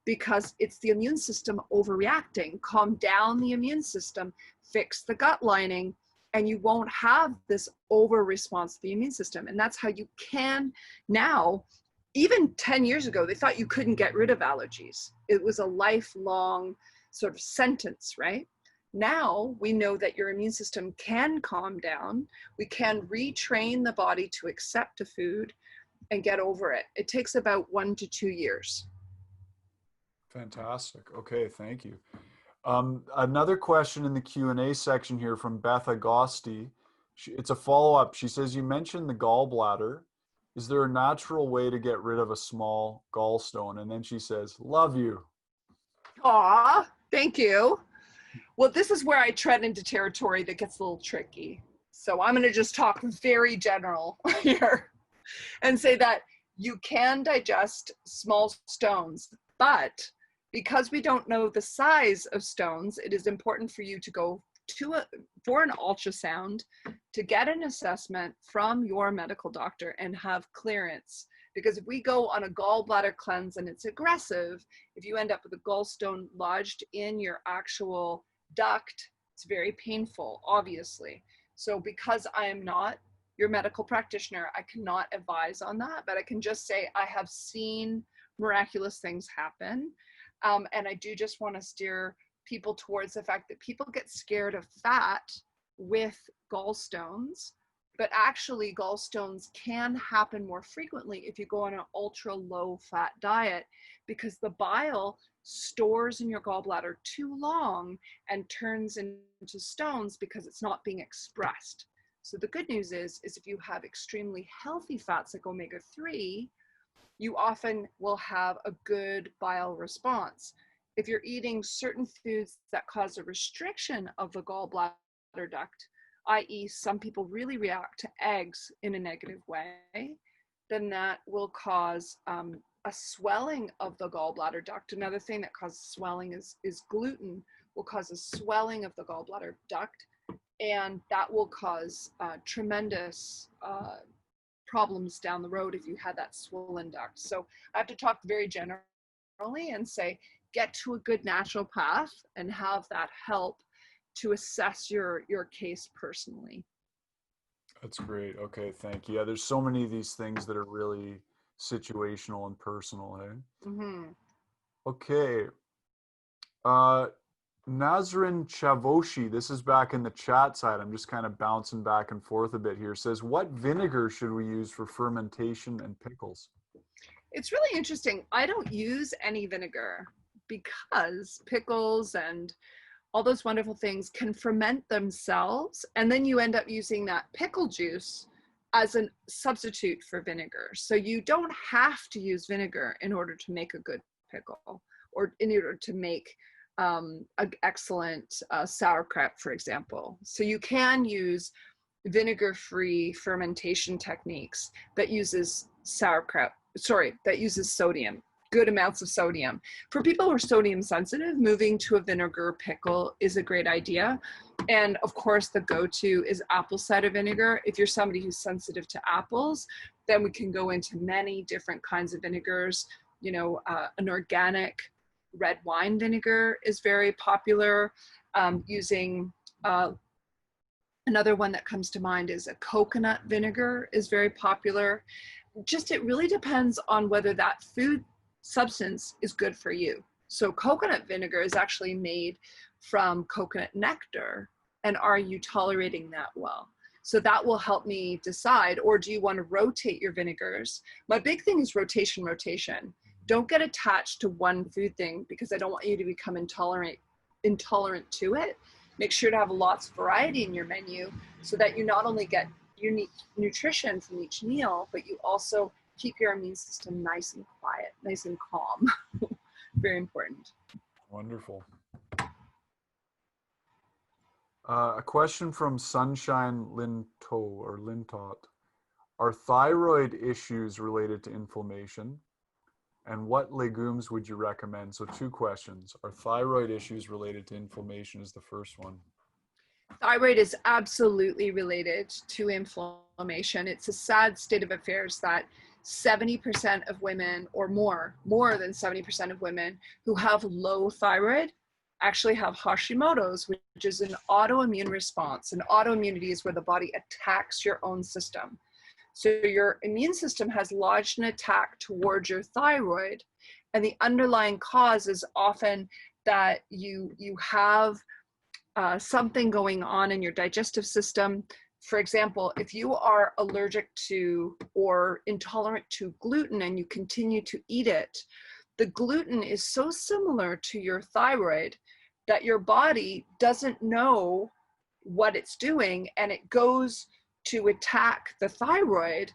Speaker 2: because it's the immune system overreacting. Calm down the immune system, fix the gut lining, and you won't have this over response to the immune system. And that's how you can now. Even 10 years ago, they thought you couldn't get rid of allergies. It was a lifelong sort of sentence, right? Now we know that your immune system can calm down. We can retrain the body to accept a food and get over it. It takes about 1 to 2 years.
Speaker 1: Fantastic. Okay, thank you. Another question in the Q&A section here from Beth Agosti. It's a follow-up. She says, you mentioned the gallbladder. Is there a natural way to get rid of a small gallstone? And then she says, love you.
Speaker 2: Aw, thank you. Well, this is where I tread into territory that gets a little tricky. So I'm going to just talk very general here and say that you can digest small stones, but because we don't know the size of stones, it is important for you to go for an ultrasound to get an assessment from your medical doctor and have clearance. Because if we go on a gallbladder cleanse and it's aggressive, if you end up with a gallstone lodged in your actual duct, it's very painful, obviously. So because I am not your medical practitioner, I cannot advise on that, but I can just say I have seen miraculous things happen. And I do just want to steer people towards the fact that people get scared of fat with gallstones, but actually gallstones can happen more frequently if you go on an ultra low fat diet, because the bile stores in your gallbladder too long and turns into stones because it's not being expressed. So the good news is if you have extremely healthy fats like omega-3, you often will have a good bile response. If you're eating certain foods that cause a restriction of the gallbladder duct, i.e. some people really react to eggs in a negative way, then that will cause a swelling of the gallbladder duct. Another thing that causes swelling is gluten will cause a swelling of the gallbladder duct, and that will cause tremendous problems down the road if you had that swollen duct. So I have to talk very generally and say, get to a good naturopath and have that help to assess your case personally.
Speaker 1: That's great. Okay, thank you. Yeah, there's so many of these things that are really situational and personal, eh?
Speaker 2: Mm-hmm.
Speaker 1: Okay. Nazrin Chavoshi, this is back in the chat side. I'm just kind of bouncing back and forth a bit here. Says, what vinegar should we use for fermentation and pickles?
Speaker 2: It's really interesting. I don't use any vinegar because pickles and all those wonderful things can ferment themselves, and then you end up using that pickle juice as a substitute for vinegar. So you don't have to use vinegar in order to make a good pickle or in order to make an excellent sauerkraut, for example. So you can use vinegar-free fermentation techniques that uses sodium, good amounts of sodium. For people who are sodium sensitive, moving to a vinegar pickle is a great idea. And of course, the go-to is apple cider vinegar. If you're somebody who's sensitive to apples, then we can go into many different kinds of vinegars. You know, an organic red wine vinegar is very popular. Using another one that comes to mind is a coconut vinegar is very popular. Just, it really depends on whether that food substance is good for you. So coconut vinegar is actually made from coconut nectar, and are you tolerating that well? So that will help me decide. Or do you want to rotate your vinegars? My big thing is rotation. Don't get attached to one food thing, because I don't want you to become intolerant to it. Make sure to have lots of variety in your menu so that you not only get unique nutrition from each meal, but you also keep your immune system nice and quiet, nice and calm. Very important.
Speaker 1: Wonderful. A question from Sunshine Linto or Lintot. Are thyroid issues related to inflammation? And what legumes would you recommend? So two questions. Are thyroid issues related to inflammation is the first one.
Speaker 2: Thyroid is absolutely related to inflammation. It's a sad state of affairs that 70% of women or more than 70% of women who have low thyroid actually have Hashimoto's, which is an autoimmune response. And autoimmunity is where the body attacks your own system. So your immune system has lodged an attack towards your thyroid, and the underlying cause is often that you have something going on in your digestive system. For example, if you are allergic to or intolerant to gluten and you continue to eat it, the gluten is so similar to your thyroid that your body doesn't know what it's doing, and it goes to attack the thyroid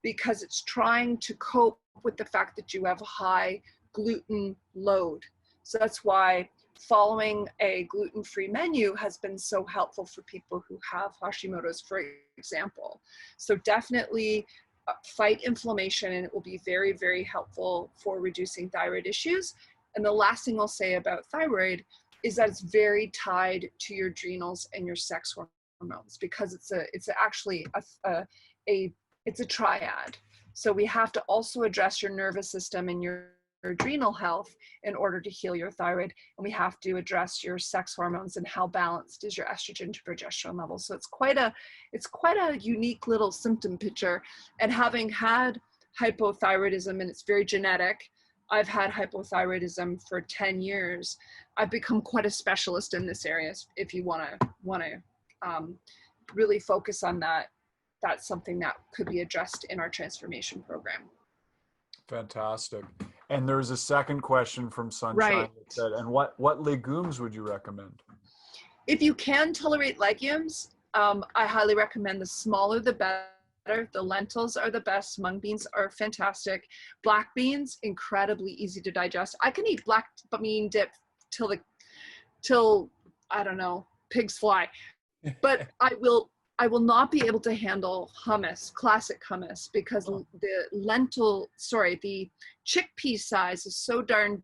Speaker 2: because it's trying to cope with the fact that you have a high gluten load. So that's why following a gluten-free menu has been so helpful for people who have Hashimoto's, for example. So definitely fight inflammation, and it will be very, very helpful for reducing thyroid issues. And the last thing I'll say about thyroid is that it's very tied to your adrenals and your sex hormones, because it's actually a triad. So we have to also address your nervous system and your adrenal health in order to heal your thyroid, and we have to address your sex hormones and how balanced is your estrogen to progesterone levels. So it's quite a unique little symptom picture. And having had hypothyroidism, and it's very genetic, I've had hypothyroidism for 10 years. I've become quite a specialist in this area. If you want to really focus on that, that's something that could be addressed in our transformation program.
Speaker 1: Fantastic. And there's a second question from Sunshine
Speaker 2: Right.
Speaker 1: that said, and what legumes would you recommend?
Speaker 2: If you can tolerate legumes, I highly recommend the smaller the better. The lentils are the best. Mung beans are fantastic. Black beans, incredibly easy to digest. I can eat black bean dip till I don't know, pigs fly. But I will not be able to handle hummus, classic hummus, because the chickpea size is so darn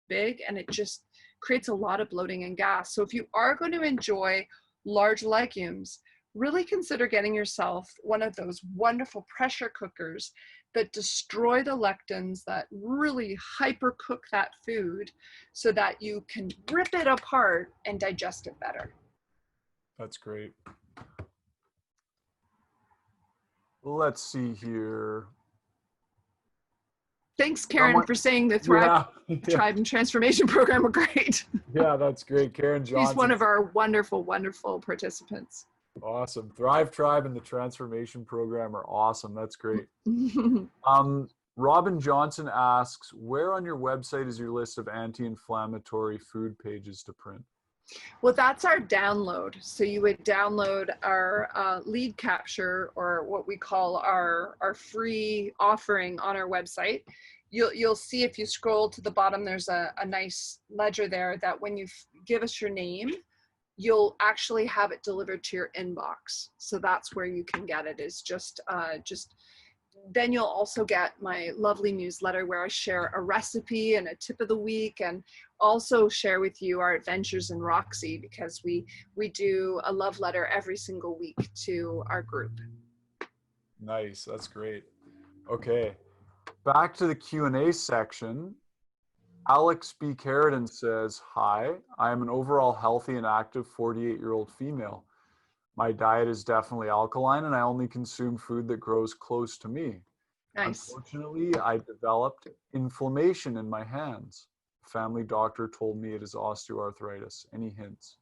Speaker 2: big, and it just creates a lot of bloating and gas. So if you are going to enjoy large legumes, really consider getting yourself one of those wonderful pressure cookers that destroy the lectins, that really hyper cook that food so that you can rip it apart and digest it better.
Speaker 1: That's great. Let's see here.
Speaker 2: Thanks, Karen, for saying the Thrive Tribe and Transformation Program were great.
Speaker 1: Yeah, that's great. Karen Johnson.
Speaker 2: She's one of our wonderful, wonderful participants.
Speaker 1: Awesome. Thrive Tribe and the Transformation Program are awesome. That's great. Robin Johnson asks, where on your website is your list of anti-inflammatory food pages to print?
Speaker 2: Well, that's our download. So you would download our lead capture, or what we call our free offering on our website. You'll see, if you scroll to the bottom, there's a nice ledger there that when you give us your name, you'll actually have it delivered to your inbox. So that's where you can get it, is just then you'll also get my lovely newsletter where I share a recipe and a tip of the week, and also share with you our adventures in Roxy, because we do a love letter every single week to our group.
Speaker 1: Nice. That's great. Okay. Back to the Q&A section. Alex B. Carradine says, hi, I am an overall healthy and active 48-year-old female. My diet is definitely alkaline, and I only consume food that grows close to me.
Speaker 2: Nice.
Speaker 1: Unfortunately, I developed inflammation in my hands. The family doctor told me it is osteoarthritis. Any hints?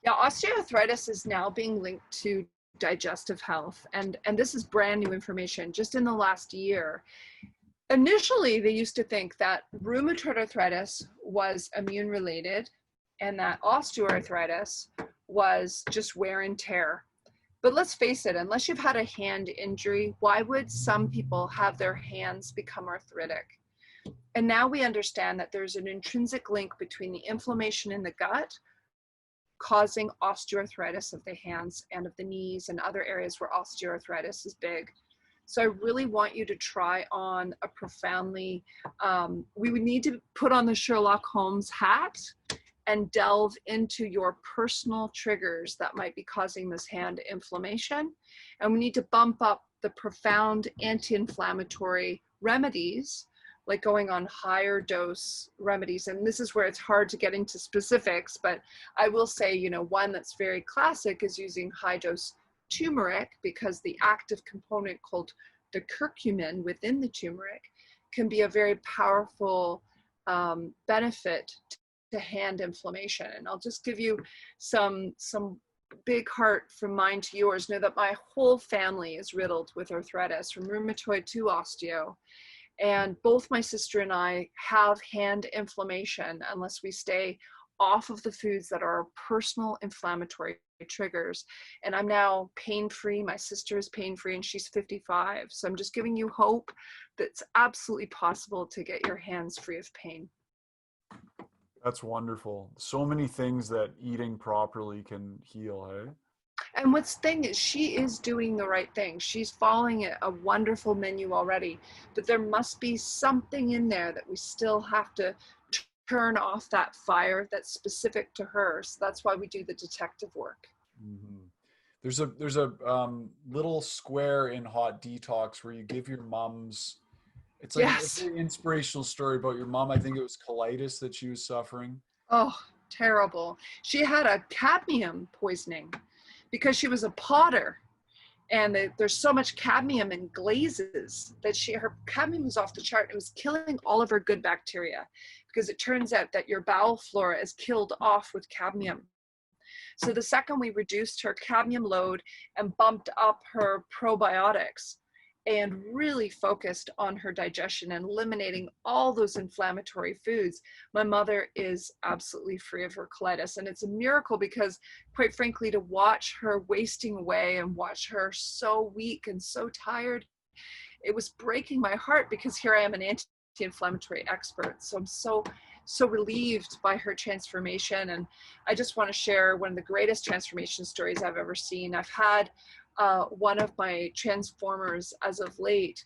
Speaker 2: Yeah, osteoarthritis is now being linked to digestive health, and this is brand new information just in the last year. Initially, they used to think that rheumatoid arthritis was immune related, and that osteoarthritis was just wear and tear. But let's face it, unless you've had a hand injury, why would some people have their hands become arthritic? And now we understand that there's an intrinsic link between the inflammation in the gut causing osteoarthritis of the hands and of the knees and other areas where osteoarthritis is big. So I really want you to try on a profoundly, we would need to put on the Sherlock Holmes hat and delve into your personal triggers that might be causing this hand inflammation. And we need to bump up the profound anti-inflammatory remedies, like going on higher dose remedies. And this is where it's hard to get into specifics, but I will say, you know, one that's very classic is using high dose turmeric, because the active component called the curcumin within the turmeric can be a very powerful benefit to hand inflammation. And I'll just give you some big heart from mine to yours. Know that my whole family is riddled with arthritis, from rheumatoid to osteo. And both my sister and I have hand inflammation unless we stay off of the foods that are personal inflammatory triggers. And I'm now pain-free. My sister is pain-free and she's 55. So I'm just giving you hope that it's absolutely possible to get your hands free of pain.
Speaker 1: That's wonderful. So many things that eating properly can heal, hey?
Speaker 2: And what's the thing is, she is doing the right thing. She's following a wonderful menu already, but there must be something in there that we still have to turn off that fire that's specific to her. So that's why we do the detective work.
Speaker 1: Mm-hmm. There's a little square in Hot Detox where you give your mom's, it's like
Speaker 2: Yes.
Speaker 1: a very inspirational story about your mom. I think it was colitis that she was suffering.
Speaker 2: Oh, terrible. She had a cadmium poisoning because she was a potter. And there's so much cadmium in glazes that her cadmium was off the chart. It was killing all of her good bacteria, because it turns out that your bowel flora is killed off with cadmium. So the second we reduced her cadmium load and bumped up her probiotics and really focused on her digestion and eliminating all those inflammatory foods, my mother is absolutely free of her colitis. And it's a miracle, because quite frankly, to watch her wasting away and watch her so weak and so tired, it was breaking my heart, because here I am, an anti-inflammatory expert. So I'm so relieved by her transformation. And I just want to share one of the greatest transformation stories I've ever seen. I've had one of my transformers as of late.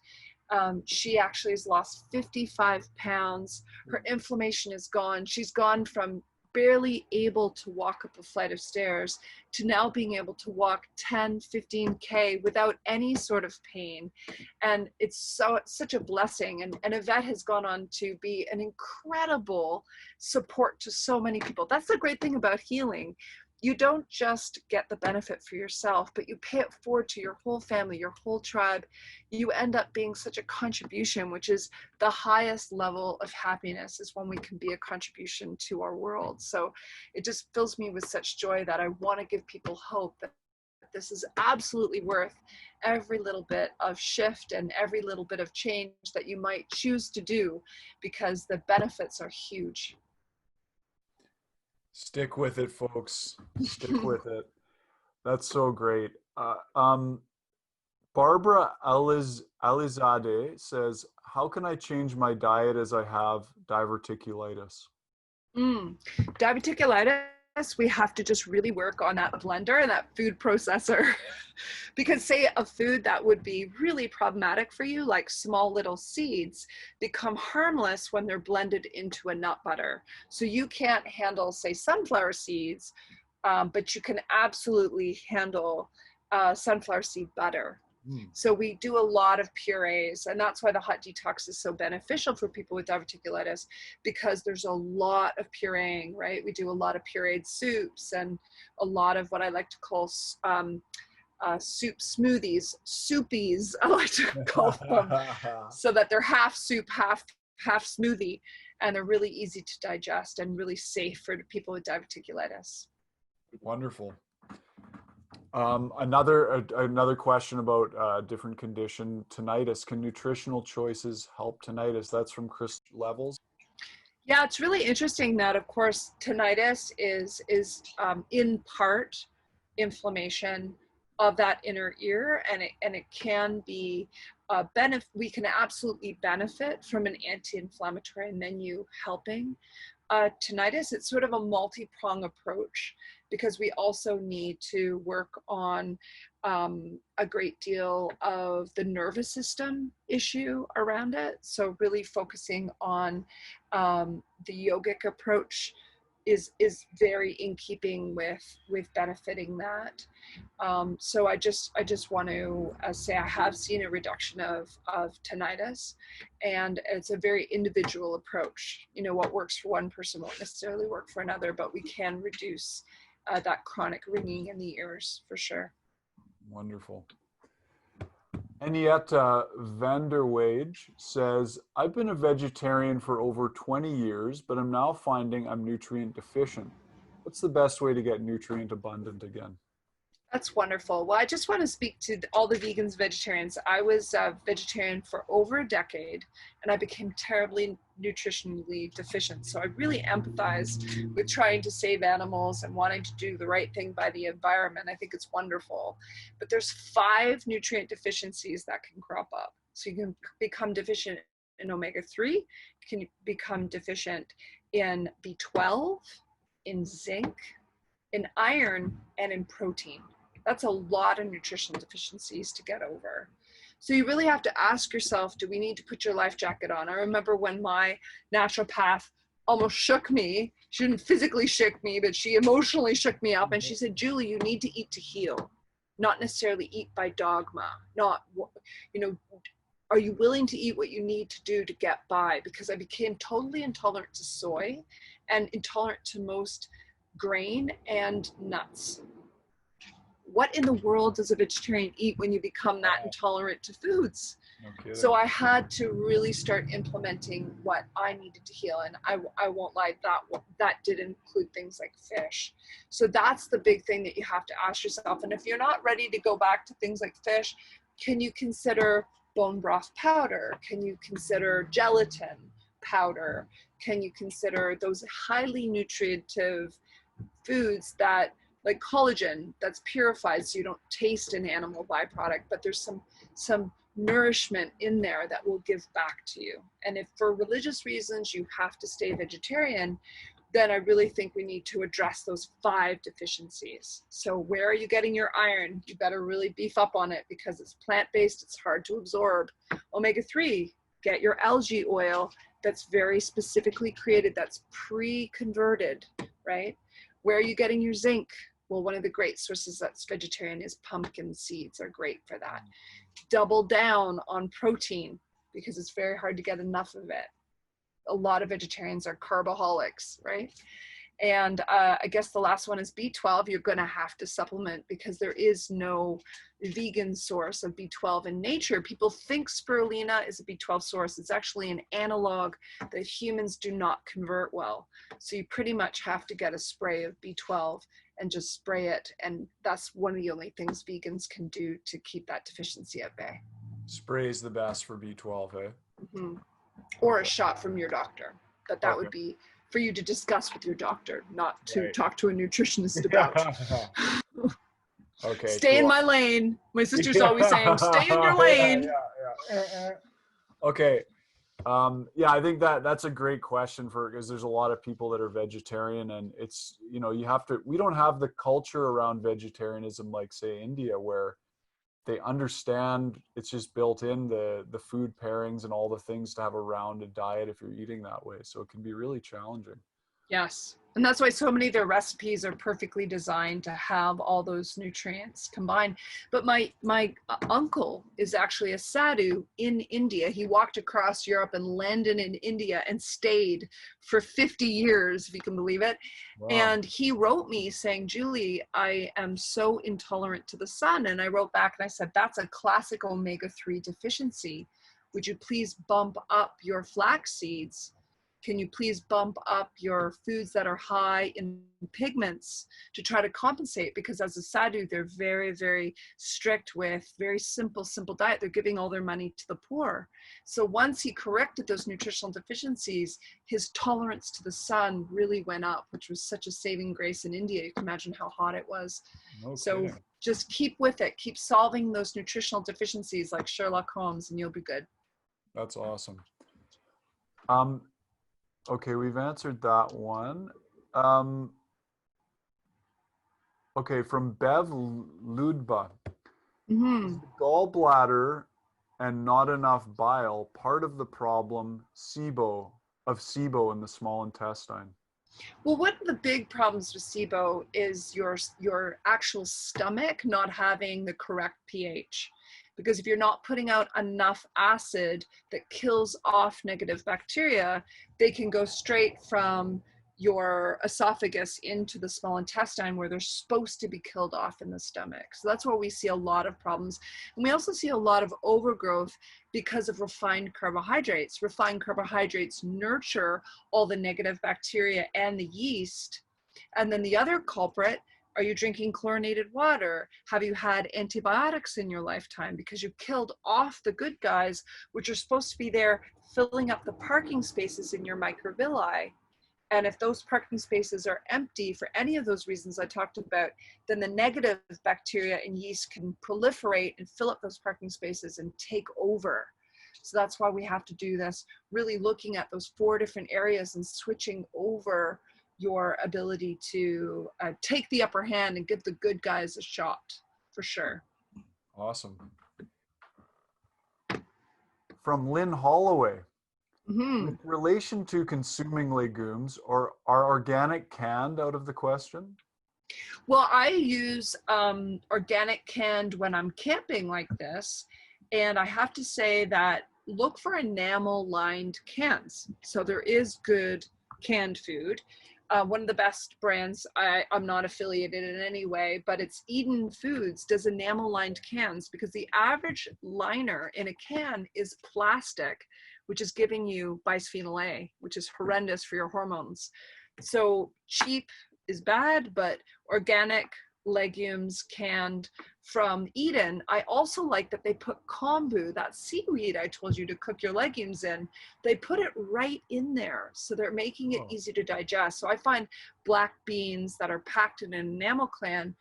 Speaker 2: She actually has lost 55 pounds. Her inflammation is gone. She's gone from barely able to walk up a flight of stairs to now being able to walk 10, 15K without any sort of pain. And it's such a blessing. And Yvette has gone on to be an incredible support to so many people. That's the great thing about healing. You don't just get the benefit for yourself, but you pay it forward to your whole family, your whole tribe. You end up being such a contribution, which is the highest level of happiness, is when we can be a contribution to our world. So it just fills me with such joy that I want to give people hope that this is absolutely worth every little bit of shift and every little bit of change that you might choose to do, because the benefits are huge.
Speaker 1: Stick with it, folks. Stick with it. That's so great. Barbara Alizadeh says, how can I change my diet as I have diverticulitis?
Speaker 2: Diverticulitis, we have to just really work on that blender and that food processor. Because say a food that would be really problematic for you, like small little seeds, become harmless when they're blended into a nut butter. So you can't handle, say, sunflower seeds, but you can absolutely handle sunflower seed butter. So we do a lot of purees, and that's why the Hot Detox is so beneficial for people with diverticulitis, because there's a lot of pureeing, right? We do a lot of pureed soups and a lot of what I like to call soup smoothies, soupies, I like to call them, so that they're half soup, half smoothie, and they're really easy to digest and really safe for people with diverticulitis.
Speaker 1: Wonderful. Another question about a different condition, tinnitus. Can nutritional choices help tinnitus? That's from Chris Levels.
Speaker 2: Yeah, it's really interesting that, of course, tinnitus is in part inflammation of that inner ear, and it can be we can absolutely benefit from an anti-inflammatory menu helping tinnitus. It's sort of a multi-prong approach. because we also need to work on a great deal of the nervous system issue around it. So really focusing on the yogic approach is very in keeping with benefiting that. So I just want to say I have seen a reduction of tinnitus, and it's a very individual approach. You know, what works for one person won't necessarily work for another, but we can reduce that chronic ringing in the ears for sure.
Speaker 1: Wonderful. Henrietta Vanderwage says, I've been a vegetarian for over 20 years, but I'm now finding I'm nutrient deficient. What's the best way to get nutrient abundant again?
Speaker 2: That's wonderful. Well, I just want to speak to all the vegans, vegetarians. I was a vegetarian for over a decade, and I became terribly nutritionally deficient. So I really empathize with trying to save animals and wanting to do the right thing by the environment. I think it's wonderful. But there's 5 nutrient deficiencies that can crop up. So you can become deficient in omega-3, you can become deficient in B12, in zinc, in iron, and in protein. That's a lot of nutritional deficiencies to get over. So you really have to ask yourself, do we need to put your life jacket on? I remember when my naturopath almost shook me. She didn't physically shook me, but she emotionally shook me up. And she said, Julie, you need to eat to heal, not necessarily eat by dogma. Not, you know, are you willing to eat what you need to do to get by? Because I became totally intolerant to soy and intolerant to most grain and nuts. What in the world does a vegetarian eat when you become that intolerant to foods?
Speaker 1: No
Speaker 2: So I had to really start implementing what I needed to heal. And I won't lie, that did include things like fish. So that's the big thing that you have to ask yourself. And if you're not ready to go back to things like fish, can you consider bone broth powder? Can you consider gelatin powder? Can you consider those highly nutritive foods that, like collagen, that's purified so you don't taste an animal byproduct, but there's some nourishment in there that will give back to you. And if for religious reasons you have to stay vegetarian, then I really think we need to address those 5 deficiencies. So where are you getting your iron? You better really beef up on it because it's plant-based, it's hard to absorb. Omega-3, get your algae oil that's very specifically created, that's pre-converted, right? Where are you getting your zinc? Well, one of the great sources that's vegetarian is pumpkin seeds are great for that. Double down on protein because it's very hard to get enough of it. A lot of vegetarians are carboholics, right? And I guess the last one is B12. You're going to have to supplement because there is no vegan source of B12 in nature. People think spirulina is a B12 source. It's actually an analog that humans do not convert well. So you pretty much have to get a spray of B12 and just spray it. And that's one of the only things vegans can do to keep that deficiency at bay.
Speaker 1: Spray is the best for B12, eh?
Speaker 2: Mm-hmm. Or a shot from your doctor. But that would be for you to discuss with your doctor, not to talk to a nutritionist about.
Speaker 1: Okay.
Speaker 2: Stay in my lane. My sister's always saying, stay in your lane.
Speaker 1: Okay. Yeah, I think that's a great question because there's a lot of people that are vegetarian, and it's, you know, we don't have the culture around vegetarianism like, say, India, where they understand it's just built in the food pairings and all the things to have a rounded diet if you're eating that way. So it can be really challenging.
Speaker 2: Yes. And that's why so many of their recipes are perfectly designed to have all those nutrients combined. But my uncle is actually a sadhu in India. He walked across Europe and landed in India and stayed for 50 years, if you can believe it. Wow. And he wrote me saying, Julie, I am so intolerant to the sun. And I wrote back and I said, that's a classic omega-3 deficiency. Would you please bump up your flax seeds? Can you please bump up your foods that are high in pigments to try to compensate? Because as a sadhu, they're very, very strict with very simple diet. They're giving all their money to the poor. So once he corrected those nutritional deficiencies, his tolerance to the sun really went up, which was such a saving grace in India. You can imagine how hot it was. No so kidding. Just keep with it. Keep solving those nutritional deficiencies like Sherlock Holmes and you'll be good.
Speaker 1: That's awesome. Okay, we've answered that one. Okay, from Bev Ludba. Is
Speaker 2: Hmm.
Speaker 1: the gallbladder and not enough bile part of the problem SIBO in the small intestine?
Speaker 2: Well, one of the big problems with SIBO is your actual stomach not having the correct pH. Because if you're not putting out enough acid that kills off negative bacteria, they can go straight from your esophagus into the small intestine where they're supposed to be killed off in the stomach. So that's where we see a lot of problems. And we also see a lot of overgrowth because of refined carbohydrates. Refined carbohydrates nurture all the negative bacteria and the yeast. And then the other culprit, are you drinking chlorinated water? Have you had antibiotics in your lifetime? Because you killed off the good guys, which are supposed to be there filling up the parking spaces in your microvilli. And if those parking spaces are empty for any of those reasons I talked about, then the negative bacteria and yeast can proliferate and fill up those parking spaces and take over. So that's why we have to do this, really looking at those 4 different areas and switching over your ability to take the upper hand and give the good guys a shot, for sure.
Speaker 1: Awesome. From Lynn Holloway.
Speaker 2: Mm-hmm.
Speaker 1: With relation to consuming legumes, or are organic canned out of the question?
Speaker 2: Well, I use organic canned when I'm camping like this. And I have to say that look for enamel lined cans. So there is good canned food. One of the best brands, I'm not affiliated in any way, but it's Eden Foods does enamel lined cans because the average liner in a can is plastic, which is giving you bisphenol A, which is horrendous for your hormones. So cheap is bad, but organic legumes canned from Eden. I also like that they put kombu, that seaweed I told you to cook your legumes in, they put it right in there. So they're making it easy to digest. So I find black beans that are packed in an enamel can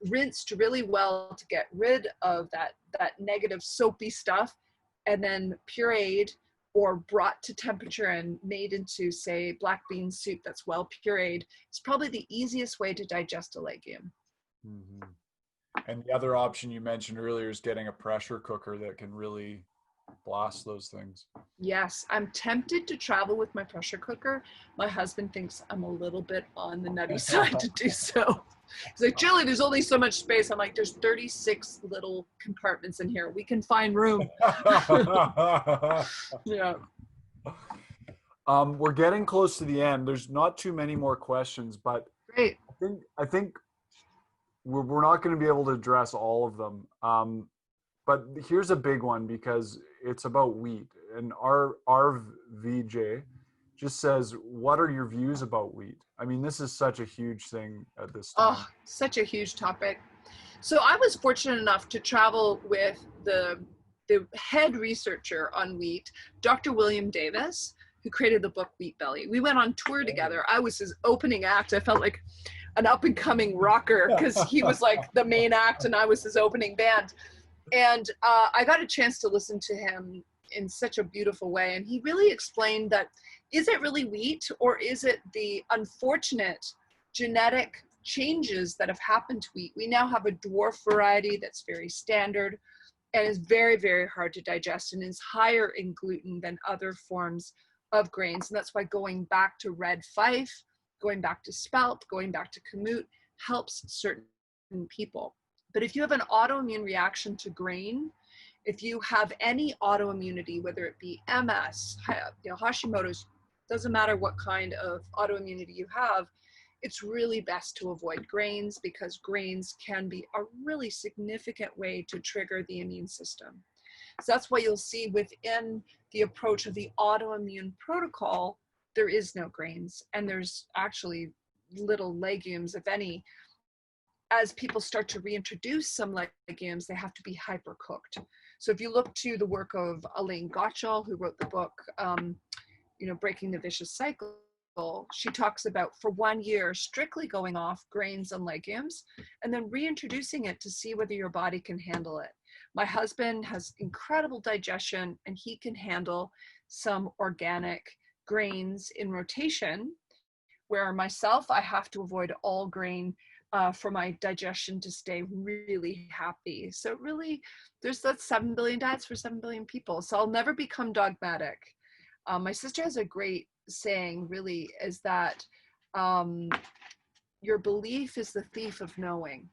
Speaker 2: rinsed really well to get rid of that negative soapy stuff, and then pureed or brought to temperature and made into, say, black bean soup that's well pureed. It's probably the easiest way to digest a legume.
Speaker 1: Mm-hmm. And the other option you mentioned earlier is getting a pressure cooker that can really blast those things.
Speaker 2: Yes, I'm tempted to travel with my pressure cooker. My husband thinks I'm a little bit on the nutty side to do so. He's like, Jilly, there's only so much space. I'm like, there's 36 little compartments in here. We can find room. Yeah.
Speaker 1: We're getting close to the end. There's not too many more questions, but
Speaker 2: Great.
Speaker 1: I think we're not going to be able to address all of them. But here's a big one because it's about wheat. And our VJ just says, what are your views about wheat? I mean, this is such a huge thing at this time.
Speaker 2: Oh, such a huge topic. So I was fortunate enough to travel with the head researcher on wheat, Dr. William Davis, who created the book Wheat Belly. We went on tour together. I was his opening act. I felt like an up and coming rocker because he was like the main act and I was his opening band. And I got a chance to listen to him in such a beautiful way. And he really explained that, is it really wheat or is it the unfortunate genetic changes that have happened to wheat? We now have a dwarf variety that's very standard and is very, very hard to digest and is higher in gluten than other forms of grains. And that's why going back to red fife, going back to spelt, going back to kamut helps certain people. But if you have an autoimmune reaction to grain, if you have any autoimmunity, whether it be MS, Hashimoto's, doesn't matter what kind of autoimmunity you have, it's really best to avoid grains because grains can be a really significant way to trigger the immune system. So that's why you'll see within the approach of the autoimmune protocol, there is no grains and there's actually little legumes, if any. As people start to reintroduce some legumes, they have to be hyper cooked. So if you look to the work of Elaine Gottschall, who wrote the book, Breaking the Vicious Cycle, she talks about for 1 year strictly going off grains and legumes and then reintroducing it to see whether your body can handle it. My husband has incredible digestion and he can handle some organic grains in rotation, where myself, I have to avoid all grain for my digestion to stay really happy. So really, that's 7 billion diets for 7 billion people. So I'll never become dogmatic. My sister has a great saying, really, is that your belief is the thief of knowing.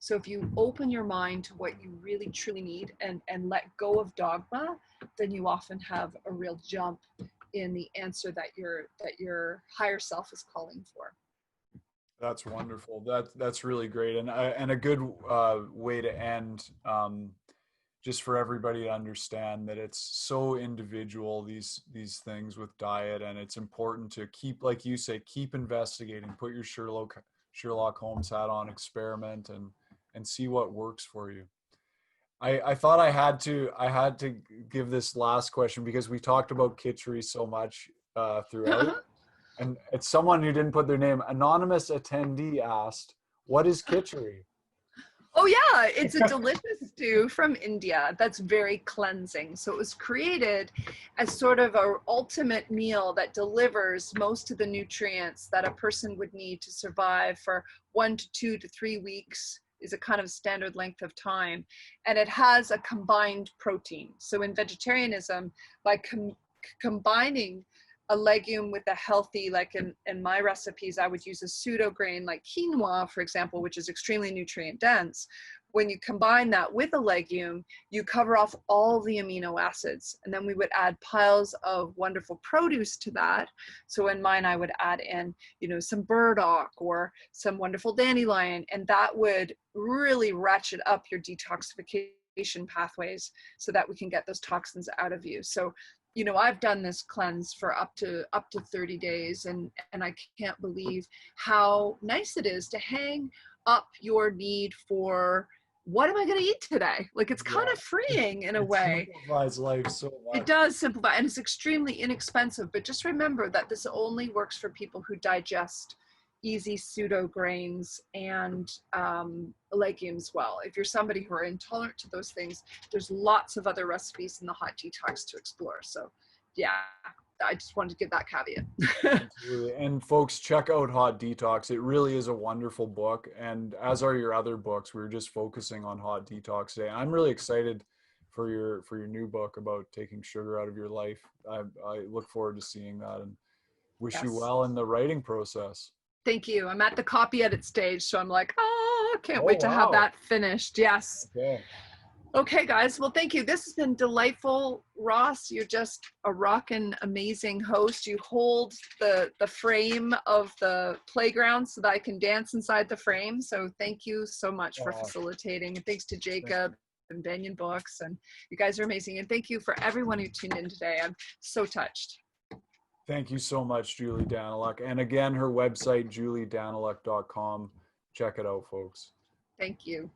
Speaker 2: So if you open your mind to what you really truly need and let go of dogma, then you often have a real jump in the answer that your higher self is calling for.
Speaker 1: That's wonderful. That's really great, and a good way to end. Just for everybody to understand that it's so individual, these things with diet, and it's important to keep, like you say, keep investigating, put your Sherlock Holmes hat on, experiment, and see what works for you. I thought I had to give this last question because we talked about kitchery so much throughout, and it's someone who didn't put their name. Anonymous attendee asked, "What is kitchery?"
Speaker 2: Oh yeah, it's a delicious stew from India that's very cleansing. So it was created as sort of an ultimate meal that delivers most of the nutrients that a person would need to survive for 1 to 2 to 3 weeks is a kind of standard length of time. And it has a combined protein. So in vegetarianism, by combining a legume with a healthy, like in my recipes, I would use a pseudo grain like quinoa, for example, which is extremely nutrient dense. When you combine that with a legume, you cover off all the amino acids. And then we would add piles of wonderful produce to that. So in mine, I would add in, some burdock or some wonderful dandelion, and that would really ratchet up your detoxification pathways so that we can get those toxins out of you. So I've done this cleanse for up to 30 days, and I can't believe how nice it is to hang up your need for what am I going to eat today? Like, it's kind of freeing in a way.
Speaker 1: It simplifies life so much.
Speaker 2: It does simplify, and it's extremely inexpensive, but just remember that this only works for people who digest easy pseudo grains and legumes well. If you're somebody who are intolerant to those things, there's lots of other recipes in the hot detox to explore. So yeah, I just wanted to give that caveat.
Speaker 1: Absolutely. And folks, check out Hot Detox. It really is a wonderful book, and as are your other books. We were just focusing on Hot Detox today. I'm really excited for your new book about taking sugar out of your life. I look forward to seeing that, and wish you well in the writing process.
Speaker 2: Thank you. I'm at the copy edit stage, so I'm like, can't wait to have that finished. Yes. Okay, guys. Well, thank you. This has been delightful. Ross, you're just a rockin' amazing host. You hold the frame of the playground so that I can dance inside the frame. So thank you so much for facilitating. And thanks to Jacob and Banyen Books. And you guys are amazing. And thank you for everyone who tuned in today. I'm so touched.
Speaker 1: Thank you so much, Julie Daniluk. And again, her website, juliedaniluk.com. Check it out, folks.
Speaker 2: Thank you.